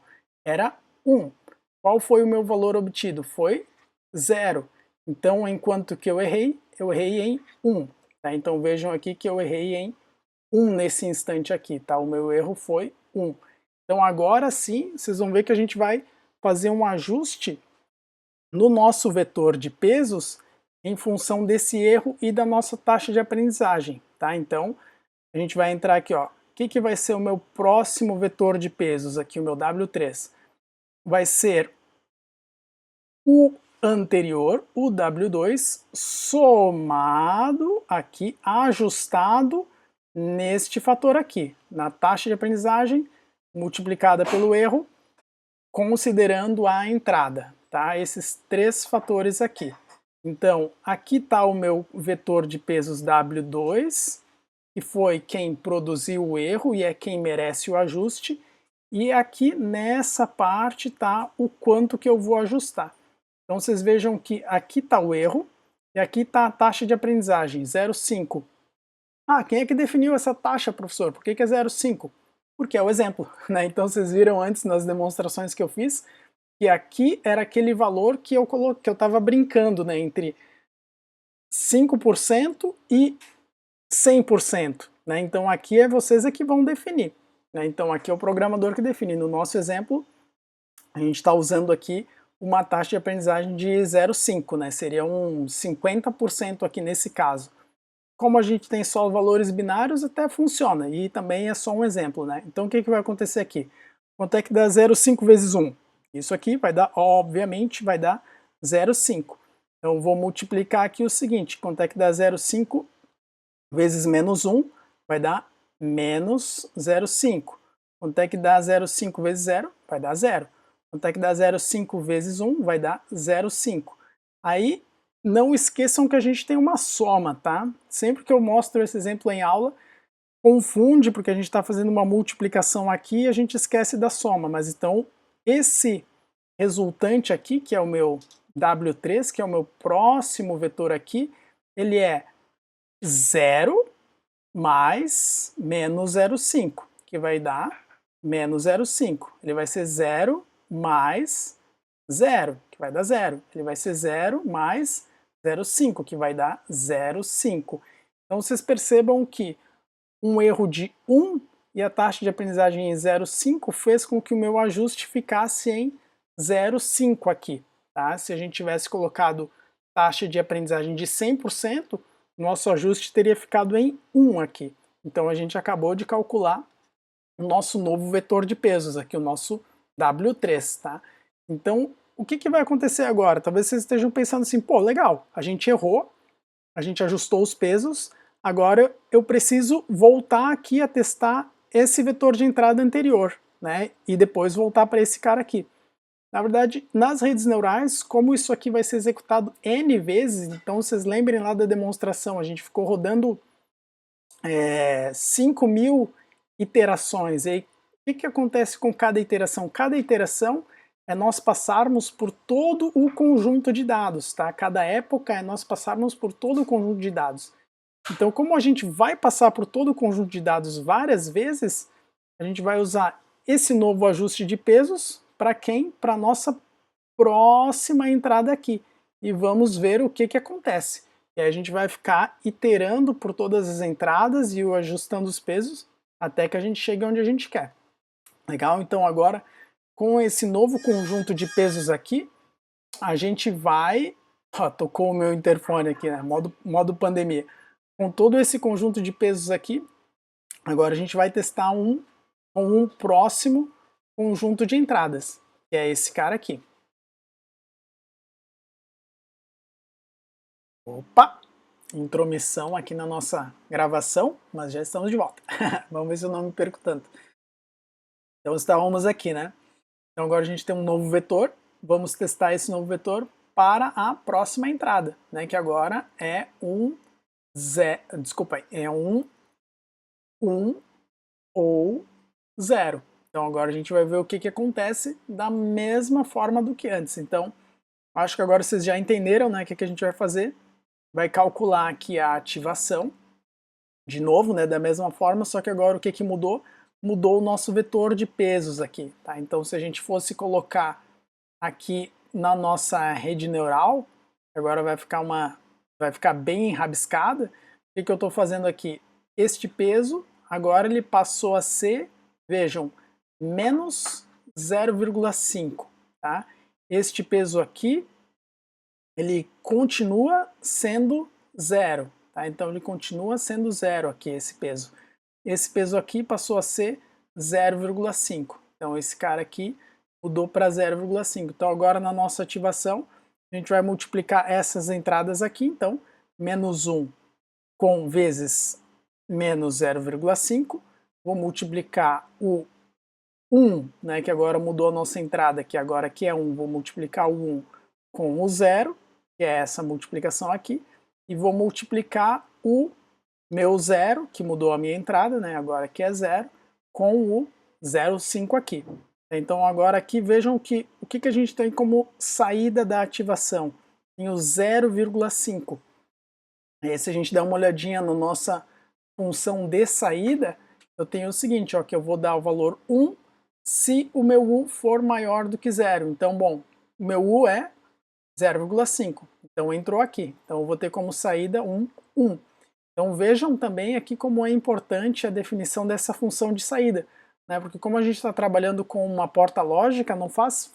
Era 1. Qual foi o meu valor obtido? Foi 0. Então, enquanto que eu errei em 1. Tá? Então vejam aqui que eu errei em 1 nesse instante aqui. Tá? O meu erro foi 1. Então agora sim, vocês vão ver que a gente vai fazer um ajuste no nosso vetor de pesos em função desse erro e da nossa taxa de aprendizagem. Tá? Então a gente vai entrar aqui, ó. O que vai ser o meu próximo vetor de pesos aqui, o meu W3? Vai ser o anterior, o W2, somado aqui, ajustado neste fator aqui, na taxa de aprendizagem multiplicada pelo erro, considerando a entrada, tá? Esses três fatores aqui. Então, aqui está o meu vetor de pesos W2, que foi quem produziu o erro e é quem merece o ajuste, e aqui nessa parte está o quanto que eu vou ajustar. Então vocês vejam que aqui está o erro e aqui está a taxa de aprendizagem, 0,5. Ah, quem é que definiu essa taxa, professor? Por que é 0,5? Porque é o exemplo, né? Então vocês viram antes nas demonstrações que eu fiz que aqui era aquele valor que eu estava brincando, né? Entre 5% e 100%. Né? Então aqui é vocês que vão definir. Né? Então aqui é o programador que define. No nosso exemplo, a gente está usando aqui uma taxa de aprendizagem de 0,5, né? Seria um 50% aqui nesse caso. Como a gente tem só valores binários, até funciona, e também é só um exemplo, né? Então o que vai acontecer aqui? Quanto é que dá 0,5 vezes 1? Isso aqui vai dar, obviamente, vai dar 0,5. Então eu vou multiplicar aqui o seguinte, quanto é que dá 0,5 vezes menos 1? Vai dar menos 0,5. Quanto é que dá 0,5 vezes 0? Vai dar 0. Quanto é que dá 0,5 vezes 1? Vai dar 0,5. Aí, não esqueçam que a gente tem uma soma, tá? Sempre que eu mostro esse exemplo em aula, confunde, porque a gente está fazendo uma multiplicação aqui e a gente esquece da soma. Mas então, esse resultante aqui, que é o meu W3, que é o meu próximo vetor aqui, ele é 0 mais menos 0,5, que vai dar menos 0,5. Ele vai ser 0 mais 0, que vai dar 0. Ele vai ser 0 mais 0,5, que vai dar 0,5. Então vocês percebam que um erro de 1 e a taxa de aprendizagem em 0,5 fez com que o meu ajuste ficasse em 0,5 aqui. Tá? Se a gente tivesse colocado taxa de aprendizagem de 100%, nosso ajuste teria ficado em 1 aqui. Então a gente acabou de calcular o nosso novo vetor de pesos aqui, o nosso W3. Tá? Então o que vai acontecer agora? Talvez vocês estejam pensando assim, pô, legal, a gente errou, a gente ajustou os pesos, agora eu preciso voltar aqui a testar esse vetor de entrada anterior, né? E depois voltar para esse cara aqui. Na verdade, nas redes neurais, como isso aqui vai ser executado N vezes, então vocês lembrem lá da demonstração, a gente ficou rodando 5.000 iterações. E aí, o que acontece com cada iteração? Cada iteração é nós passarmos por todo o conjunto de dados, tá? Cada época é nós passarmos por todo o conjunto de dados. Então, como a gente vai passar por todo o conjunto de dados várias vezes, a gente vai usar esse novo ajuste de pesos para quem? Para a nossa próxima entrada aqui. E vamos ver o que acontece. E aí a gente vai ficar iterando por todas as entradas e ajustando os pesos até que a gente chegue onde a gente quer. Legal? Então agora, com esse novo conjunto de pesos aqui, a gente vai... Ó, tocou o meu interfone aqui, né? Modo pandemia. Com todo esse conjunto de pesos aqui, agora a gente vai testar um próximo conjunto de entradas, que é esse cara aqui. Opa! Intromissão aqui na nossa gravação, mas já estamos de volta. Vamos ver se eu não me perco tanto. Então estávamos aqui, né? Então agora a gente tem um novo vetor, vamos testar esse novo vetor para a próxima entrada, né? Que agora é é um ou 0. Então agora a gente vai ver o que acontece da mesma forma do que antes. Então, acho que agora vocês já entenderam, né, o que a gente vai fazer. Vai calcular aqui a ativação, de novo, né, da mesma forma, só que agora o que mudou? Mudou o nosso vetor de pesos aqui, tá? Então se a gente fosse colocar aqui na nossa rede neural, agora vai ficar bem rabiscada. O que eu estou fazendo aqui? Este peso, agora ele passou a ser, vejam, menos 0,5, tá? Este peso aqui, ele continua sendo 0, tá? Então ele continua sendo 0 aqui, esse peso. Esse peso aqui passou a ser 0,5. Então esse cara aqui mudou para 0,5. Então agora na nossa ativação, a gente vai multiplicar essas entradas aqui, então menos 1 com vezes menos 0,5, vou multiplicar o 1, né, que agora mudou a nossa entrada, que agora aqui é 1, vou multiplicar o 1 com o 0, que é essa multiplicação aqui, e vou multiplicar o meu 0, que mudou a minha entrada, né, agora aqui é 0, com o 0,5 aqui. Então agora aqui vejam o que a gente tem como saída da ativação. Tem o 0,5. Aí se a gente der uma olhadinha na nossa função de saída, eu tenho o seguinte, ó, que eu vou dar o valor 1 se o meu U for maior do que 0. Então, bom, o meu U é 0,5. Então entrou aqui. Então eu vou ter como saída 1. Então vejam também aqui como é importante a definição dessa função de saída, né? Porque como a gente está trabalhando com uma porta lógica, não faz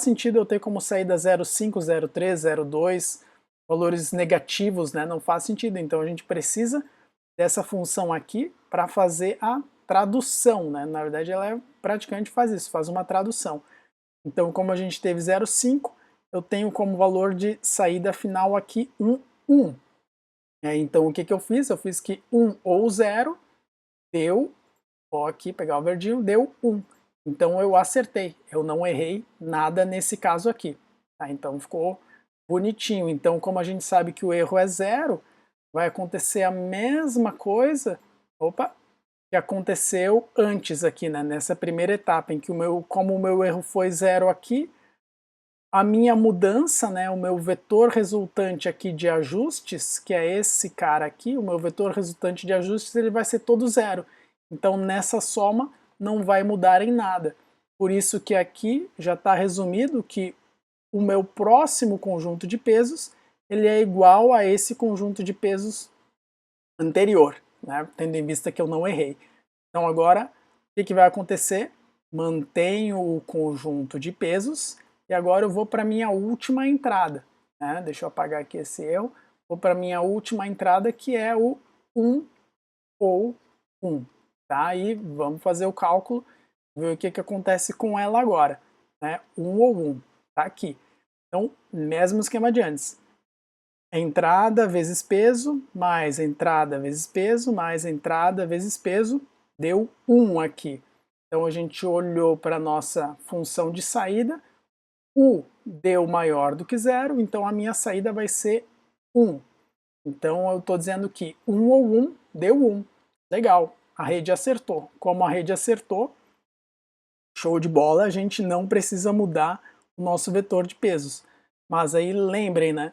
sentido eu ter como saída 0,5, 0,3, 0,2, valores negativos, né? Não faz sentido. Então a gente precisa dessa função aqui para fazer a tradução, né? Na verdade ela praticamente faz isso, faz uma tradução. Então como a gente teve 0,5, eu tenho como valor de saída final aqui 1. Então o que eu fiz? Eu fiz que 1 ou 0 deu, ó, aqui, pegar o verdinho, deu 1. Então eu acertei, eu não errei nada nesse caso aqui. Tá? Então ficou bonitinho. Então, como a gente sabe que o erro é 0, vai acontecer a mesma coisa, opa, que aconteceu antes aqui, né? Nessa primeira etapa, em que como o meu erro foi 0 aqui, a minha mudança, né, o meu vetor resultante aqui de ajustes, que é esse cara aqui, o meu vetor resultante de ajustes, ele vai ser todo 0. Então nessa soma não vai mudar em nada. Por isso que aqui já está resumido que o meu próximo conjunto de pesos ele é igual a esse conjunto de pesos anterior, né, tendo em vista que eu não errei. Então agora, o que vai acontecer? Mantenho o conjunto de pesos e agora eu vou para a minha última entrada. Né? Deixa eu apagar aqui esse erro. Vou para a minha última entrada, que é o 1 ou 1. Tá? E vamos fazer o cálculo, ver o que acontece com ela agora. Né? 1 ou 1. Tá aqui. Então, mesmo esquema de antes. Entrada vezes peso, mais entrada vezes peso, mais entrada vezes peso, deu 1 aqui. Então a gente olhou para a nossa função de saída, U deu maior do que 0, então a minha saída vai ser 1. Então eu estou dizendo que 1 ou 1 deu 1. Legal, a rede acertou. Como a rede acertou, show de bola, a gente não precisa mudar o nosso vetor de pesos. Mas aí lembrem, né?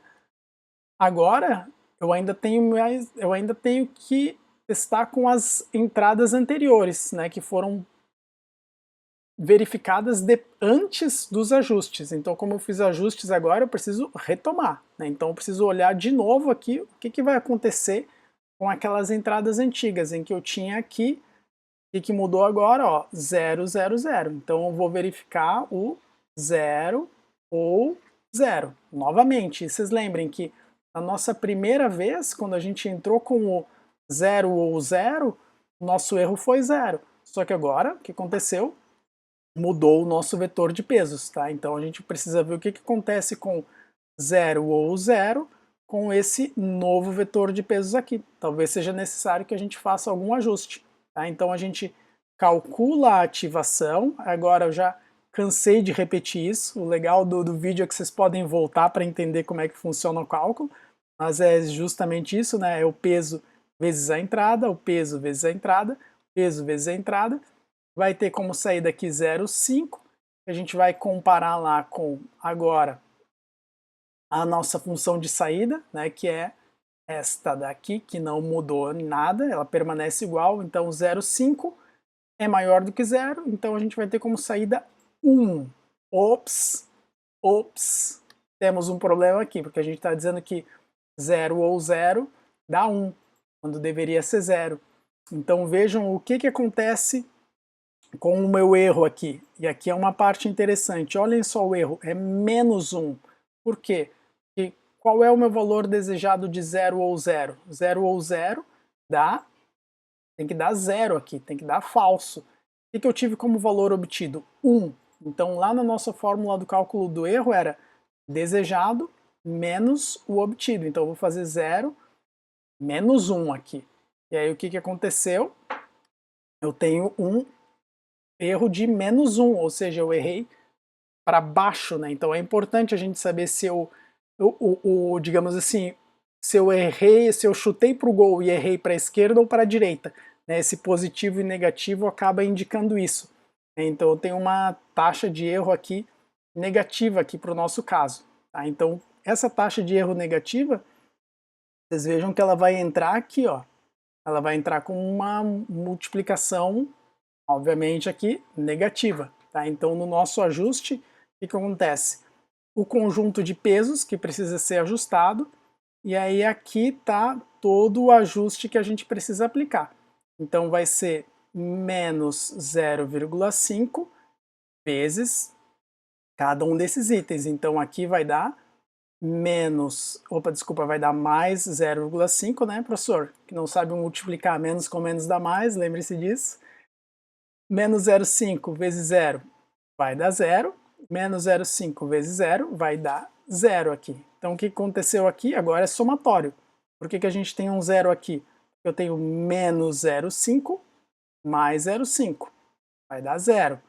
Agora eu ainda tenho que testar com as entradas anteriores, né, que foram verificadas antes dos ajustes. Então, como eu fiz ajustes agora, eu preciso retomar. Né? Então, eu preciso olhar de novo aqui o que vai acontecer com aquelas entradas antigas, em que eu tinha aqui, e que mudou agora, ó, 0, 0, 0. Então, eu vou verificar o 0 ou 0. Novamente, vocês lembrem que na nossa primeira vez, quando a gente entrou com o 0 ou 0, o nosso erro foi 0. Só que agora, o que aconteceu? Mudou o nosso vetor de pesos, tá? Então a gente precisa ver o que acontece com 0 ou 0 com esse novo vetor de pesos aqui. Talvez seja necessário que a gente faça algum ajuste, tá? Então a gente calcula a ativação, agora eu já cansei de repetir isso, o legal do vídeo é que vocês podem voltar para entender como é que funciona o cálculo, mas é justamente isso, né? É o peso vezes a entrada, o peso vezes a entrada, peso vezes a entrada, vai ter como saída aqui 0,5, a gente vai comparar lá com agora a nossa função de saída, né, que é esta daqui, que não mudou nada, ela permanece igual, então 0,5 é maior do que 0, então a gente vai ter como saída 1. Ops, temos um problema aqui, porque a gente está dizendo que 0 ou 0 dá 1, quando deveria ser 0. Então vejam o que acontece com o meu erro aqui. E aqui é uma parte interessante. Olhem só o erro, é menos 1. Por quê? Porque qual é o meu valor desejado de 0 ou 0? 0 ou 0 dá, tem que dar 0 aqui, tem que dar falso. O que eu tive como valor obtido? 1. Então lá na nossa fórmula do cálculo do erro era desejado menos o obtido. Então eu vou fazer 0 menos 1 aqui. E aí o que aconteceu? Eu tenho um erro de menos 1, ou seja, eu errei para baixo, né? Então é importante a gente saber se digamos assim, se eu errei, se eu chutei para o gol e errei para a esquerda ou para a direita. Né? Esse positivo e negativo acaba indicando isso. Então eu tenho uma taxa de erro aqui negativa aqui para o nosso caso. Tá? Então essa taxa de erro negativa, vocês vejam que ela vai entrar aqui, ó. Ela vai entrar com uma multiplicação, obviamente aqui, negativa. Tá? Então no nosso ajuste, o que acontece? O conjunto de pesos que precisa ser ajustado, e aí aqui está todo o ajuste que a gente precisa aplicar. Então vai ser menos 0,5 vezes cada um desses itens. Então aqui vai dar vai dar mais 0,5, né, professor? Que não sabe multiplicar menos com menos dá mais, lembre-se disso. Menos 0,5 vezes 0 vai dar 0, menos 0,5 vezes 0 vai dar 0 aqui. Então o que aconteceu aqui agora é somatório. Por que a gente tem um 0 aqui? Eu tenho menos 0,5 mais 0,5, vai dar 0.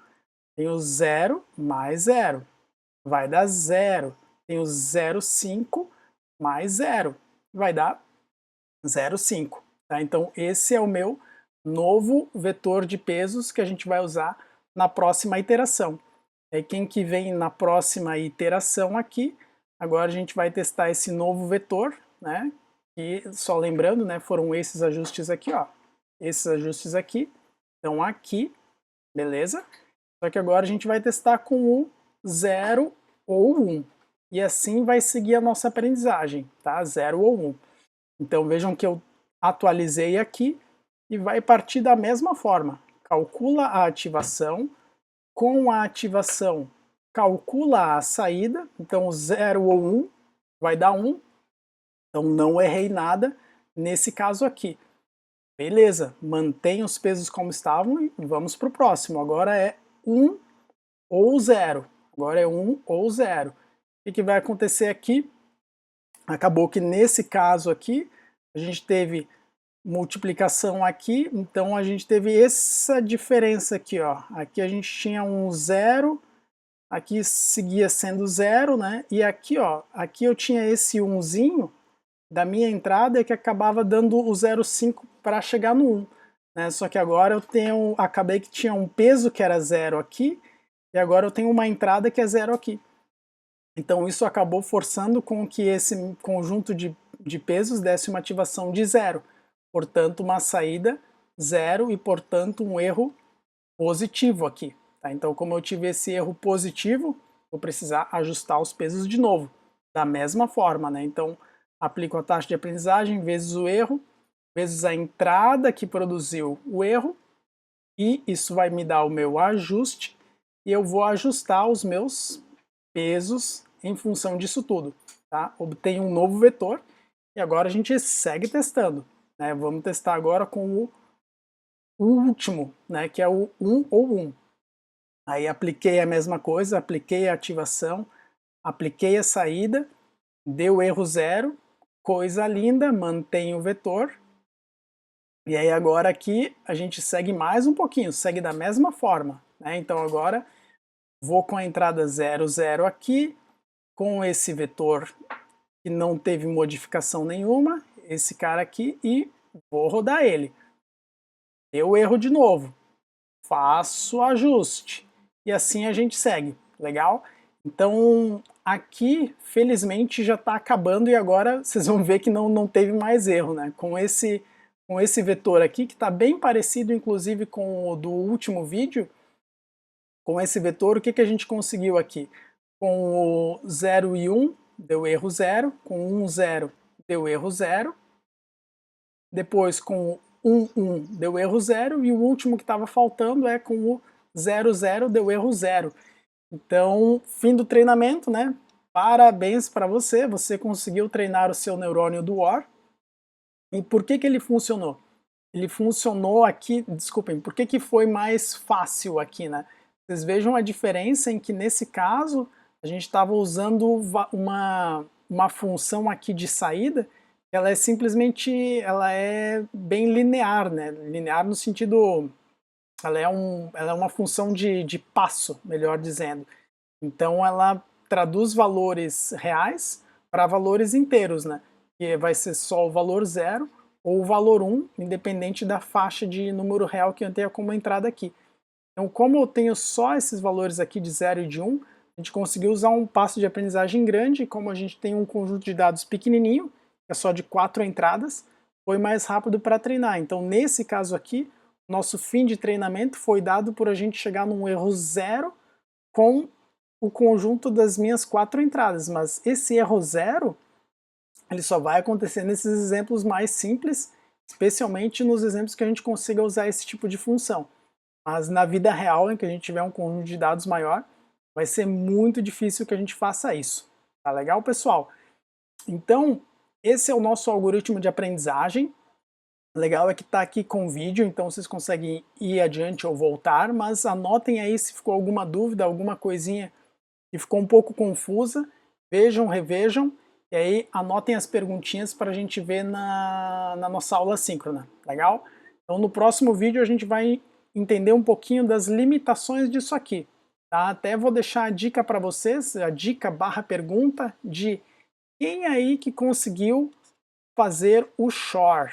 Tenho 0 mais 0, vai dar 0. Tenho 0,5 mais 0, vai dar 0,5. Tá? Então esse é o meu novo vetor de pesos que a gente vai usar na próxima iteração. E quem que vem na próxima iteração aqui, agora a gente vai testar esse novo vetor, né? E só lembrando, né, foram esses ajustes aqui, ó. Esses ajustes aqui estão aqui, beleza? Só que agora a gente vai testar com o 0 ou 1. E assim vai seguir a nossa aprendizagem, tá? 0 ou 1. Então vejam que eu atualizei aqui e vai partir da mesma forma. Calcula a ativação, com a ativação calcula a saída, então 0 ou 1 vai dar 1, então não errei nada nesse caso aqui. Beleza, mantém os pesos como estavam e vamos para o próximo. Agora é 1 ou 0. Agora é 1 ou 0. O que vai acontecer aqui? Acabou que nesse caso aqui, a gente teve multiplicação aqui, então a gente teve essa diferença aqui, ó. Aqui a gente tinha um 0, aqui seguia sendo 0, né? E aqui, ó, aqui eu tinha esse 1zinho da minha entrada que acabava dando o 0,5 para chegar no 1. Né? Só que agora eu tenho, acabei que tinha um peso que era 0 aqui, e agora eu tenho uma entrada que é 0 aqui. Então isso acabou forçando com que esse conjunto de pesos desse uma ativação de 0. Portanto, uma saída 0 e, portanto, um erro positivo aqui. Tá? Então, como eu tive esse erro positivo, vou precisar ajustar os pesos de novo, da mesma forma. Né? Então, aplico a taxa de aprendizagem vezes o erro, vezes a entrada que produziu o erro, e isso vai me dar o meu ajuste, e eu vou ajustar os meus pesos em função disso tudo. Tá? Obtenho um novo vetor, e agora a gente segue testando. Né? Vamos testar agora com o último, né? Que é o 1 ou 1. Aí apliquei a mesma coisa, apliquei a ativação, apliquei a saída, deu erro 0, coisa linda, mantenho o vetor. E aí agora aqui a gente segue mais um pouquinho, segue da mesma forma. Né? Então agora vou com a entrada 0, 0 aqui, com esse vetor que não teve modificação nenhuma, esse cara aqui, e vou rodar ele. Deu erro de novo, faço o ajuste, e assim a gente segue, legal? Então aqui, felizmente, já está acabando e agora vocês vão ver que não teve mais erro, né? Com esse vetor aqui, que está bem parecido inclusive com o do último vídeo, com esse vetor, o que a gente conseguiu aqui? Com o 0 e 1, deu erro 0, com 1, 0, deu erro 0, depois com o 1, 1, deu erro 0, e o último que estava faltando é com o 0, 0, deu erro 0. Então, fim do treinamento, né? Parabéns para você, você conseguiu treinar o seu neurônio do OR. E por que ele funcionou? Ele funcionou aqui, desculpem, por que foi mais fácil aqui, né? Vocês vejam a diferença em que nesse caso a gente estava usando uma função aqui de saída, ela é simplesmente, ela é bem linear, né? Linear no sentido, ela é uma função de passo, melhor dizendo. Então ela traduz valores reais para valores inteiros, né? Que vai ser só o valor 0 ou o valor 1, independente da faixa de número real que eu tenha como entrada aqui. Então, como eu tenho só esses valores aqui de 0 e de 1, a gente conseguiu usar um passo de aprendizagem grande, e como a gente tem um conjunto de dados pequenininho, que é só de 4 entradas, foi mais rápido para treinar. Então, nesse caso aqui, nosso fim de treinamento foi dado por a gente chegar num erro 0 com o conjunto das minhas 4 entradas, mas esse erro 0, ele só vai acontecer nesses exemplos mais simples, especialmente nos exemplos que a gente consiga usar esse tipo de função. Mas na vida real, em que a gente tiver um conjunto de dados maior, vai ser muito difícil que a gente faça isso. Tá legal, pessoal? Então, esse é o nosso algoritmo de aprendizagem. Legal é que está aqui com vídeo, então vocês conseguem ir adiante ou voltar, mas anotem aí se ficou alguma dúvida, alguma coisinha que ficou um pouco confusa, vejam, revejam, e aí anotem as perguntinhas para a gente ver na nossa aula síncrona, legal? Então no próximo vídeo a gente vai entender um pouquinho das limitações disso aqui. Tá? Até vou deixar a dica para vocês, a dica / pergunta de quem aí que conseguiu fazer o Shor.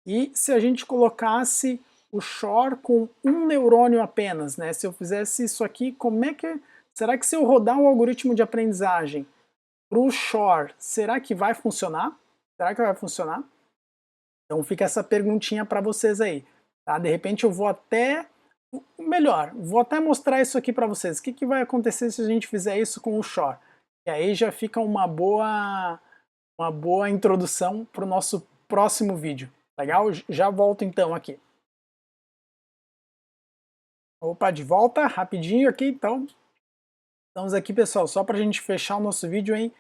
E se a gente colocasse o Shor com um neurônio apenas, né? Se eu fizesse isso aqui, como é que... Será que se eu rodar um algoritmo de aprendizagem para o Shor, será que vai funcionar? Será que vai funcionar? Então fica essa perguntinha para vocês aí. Tá? De repente eu vou até... Melhor, vou até mostrar isso aqui para vocês. O que vai acontecer se a gente fizer isso com o Shor? E aí já fica uma boa introdução para o nosso próximo vídeo. Legal? Já volto então aqui. Opa, de volta, rapidinho aqui, então. Estamos aqui, pessoal, só para a gente fechar o nosso vídeo, hein?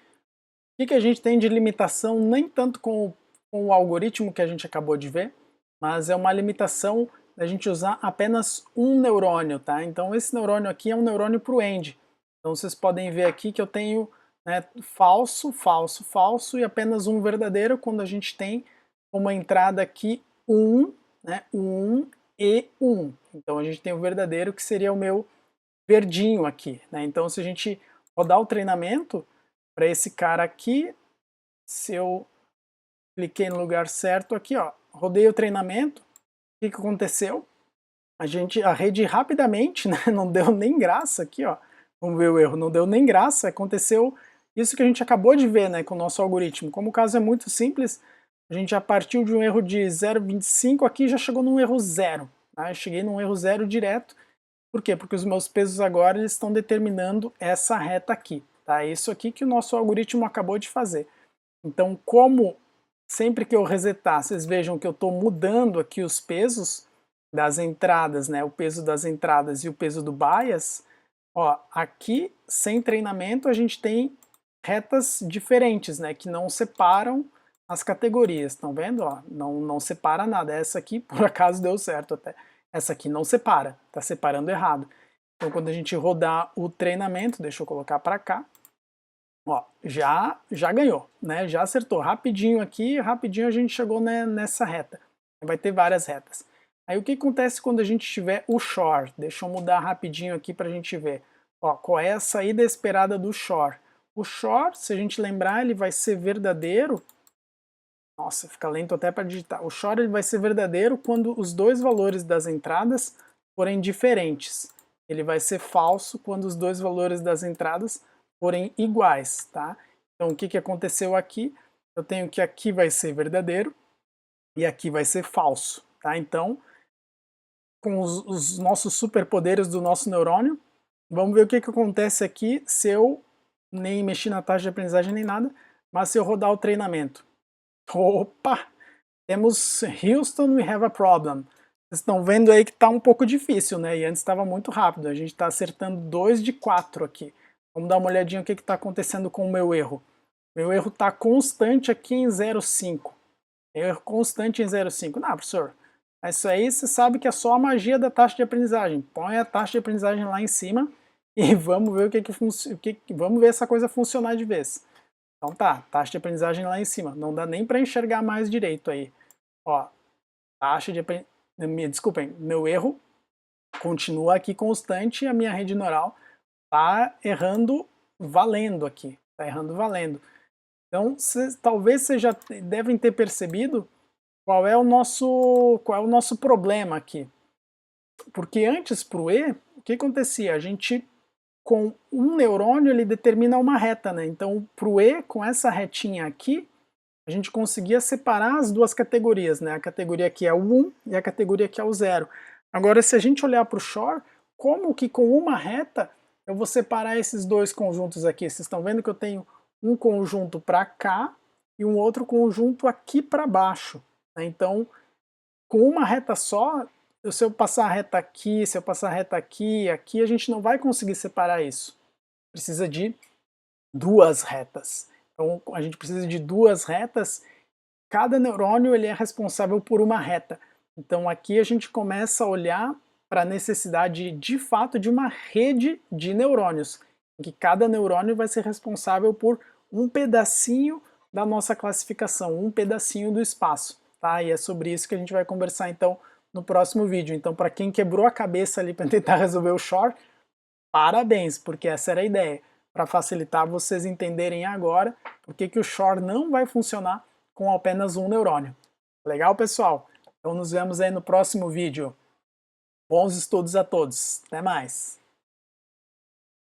O que a gente tem de limitação, nem tanto com o algoritmo que a gente acabou de ver, mas é uma limitação da gente usar apenas um neurônio, tá? Então esse neurônio aqui é um neurônio para o AND. Então vocês podem ver aqui que eu tenho, né, falso, falso, falso e apenas um verdadeiro, quando a gente tem uma entrada aqui 1, né, 1 e 1. Então a gente tem o verdadeiro, que seria o meu verdinho aqui, né? Então se a gente rodar o treinamento para esse cara aqui, se eu cliquei no lugar certo aqui, ó, rodei o treinamento, o que aconteceu? A rede rapidamente, né, não deu nem graça aqui, ó, vamos ver o erro, não deu nem graça, aconteceu isso que a gente acabou de ver, né, com o nosso algoritmo. Como o caso é muito simples, a gente já partiu de um erro de 0,25 aqui já chegou num erro 0. Tá? Eu cheguei num erro 0 direto. Por quê? Porque os meus pesos agora eles estão determinando essa reta aqui. Tá? É isso aqui que o nosso algoritmo acabou de fazer. Então, como sempre que eu resetar, vocês vejam que eu estou mudando aqui os pesos das entradas, né? O peso das entradas e o peso do bias, ó, aqui, sem treinamento, a gente tem retas diferentes, né? Que não separam as categorias, estão vendo? Ó, não separa nada. Essa aqui, por acaso, deu certo até. Essa aqui não separa, está separando errado. Então, quando a gente rodar o treinamento, deixa eu colocar para cá, ó, já ganhou, né? Já acertou rapidinho aqui, rapidinho a gente chegou, né, nessa reta. Vai ter várias retas. Aí o que acontece quando a gente tiver o Shor? Deixa eu mudar rapidinho aqui para a gente ver. Ó, qual é a saída esperada do Shor? O Shor, se a gente lembrar, ele vai ser verdadeiro. Nossa, fica lento até para digitar. O Shor ele vai ser verdadeiro quando os dois valores das entradas forem diferentes. Ele vai ser falso quando os dois valores das entradas forem iguais, tá? Então o que aconteceu aqui? Eu tenho que aqui vai ser verdadeiro e aqui vai ser falso, tá? Então, com os nossos superpoderes do nosso neurônio, vamos ver o que acontece aqui se eu nem mexi na taxa de aprendizagem nem nada, mas se eu rodar o treinamento. Opa! Temos Houston, we have a problem. Vocês estão vendo aí que está um pouco difícil, né? E antes estava muito rápido. A gente está acertando 2 de 4 aqui. Vamos dar uma olhadinha o que está acontecendo com o meu erro. Meu erro está constante aqui em 0,5. Erro constante em 0,5. Não, professor, isso aí você sabe que é só a magia da taxa de aprendizagem. Põe a taxa de aprendizagem lá em cima e vamos ver vamos ver essa coisa funcionar de vez. Então tá, taxa de aprendizagem lá em cima. Não dá nem para enxergar mais direito aí. Ó, taxa de aprendizagem... Desculpem, meu erro continua aqui constante e a minha rede neural tá errando valendo aqui. Tá errando valendo. Então, talvez vocês já devem ter percebido qual é o nosso problema aqui. Porque antes para o E, o que acontecia? A gente, com um neurônio, ele determina uma reta, né? Então, para o E, com essa retinha aqui, a gente conseguia separar as duas categorias, né? A categoria que é o 1 e a categoria que é o 0. Agora, se a gente olhar para o Shor, como que com uma reta eu vou separar esses dois conjuntos aqui? Vocês estão vendo que eu tenho um conjunto para cá e um outro conjunto aqui para baixo. Né? Então, com uma reta só, se eu passar a reta aqui, se eu passar a reta aqui, aqui, a gente não vai conseguir separar isso. Precisa de duas retas. Então, a gente precisa de duas retas. Cada neurônio ele é responsável por uma reta. Então, aqui a gente começa a olhar para a necessidade, de fato, de uma rede de neurônios, em que cada neurônio vai ser responsável por um pedacinho da nossa classificação, um pedacinho do espaço. Tá? E é sobre isso que a gente vai conversar, então, no próximo vídeo. Então, para quem quebrou a cabeça ali para tentar resolver o Shor, parabéns, porque essa era a ideia, para facilitar vocês entenderem agora por que o Shor não vai funcionar com apenas um neurônio. Legal, pessoal? Então nos vemos aí no próximo vídeo. Bons estudos a todos. Até mais!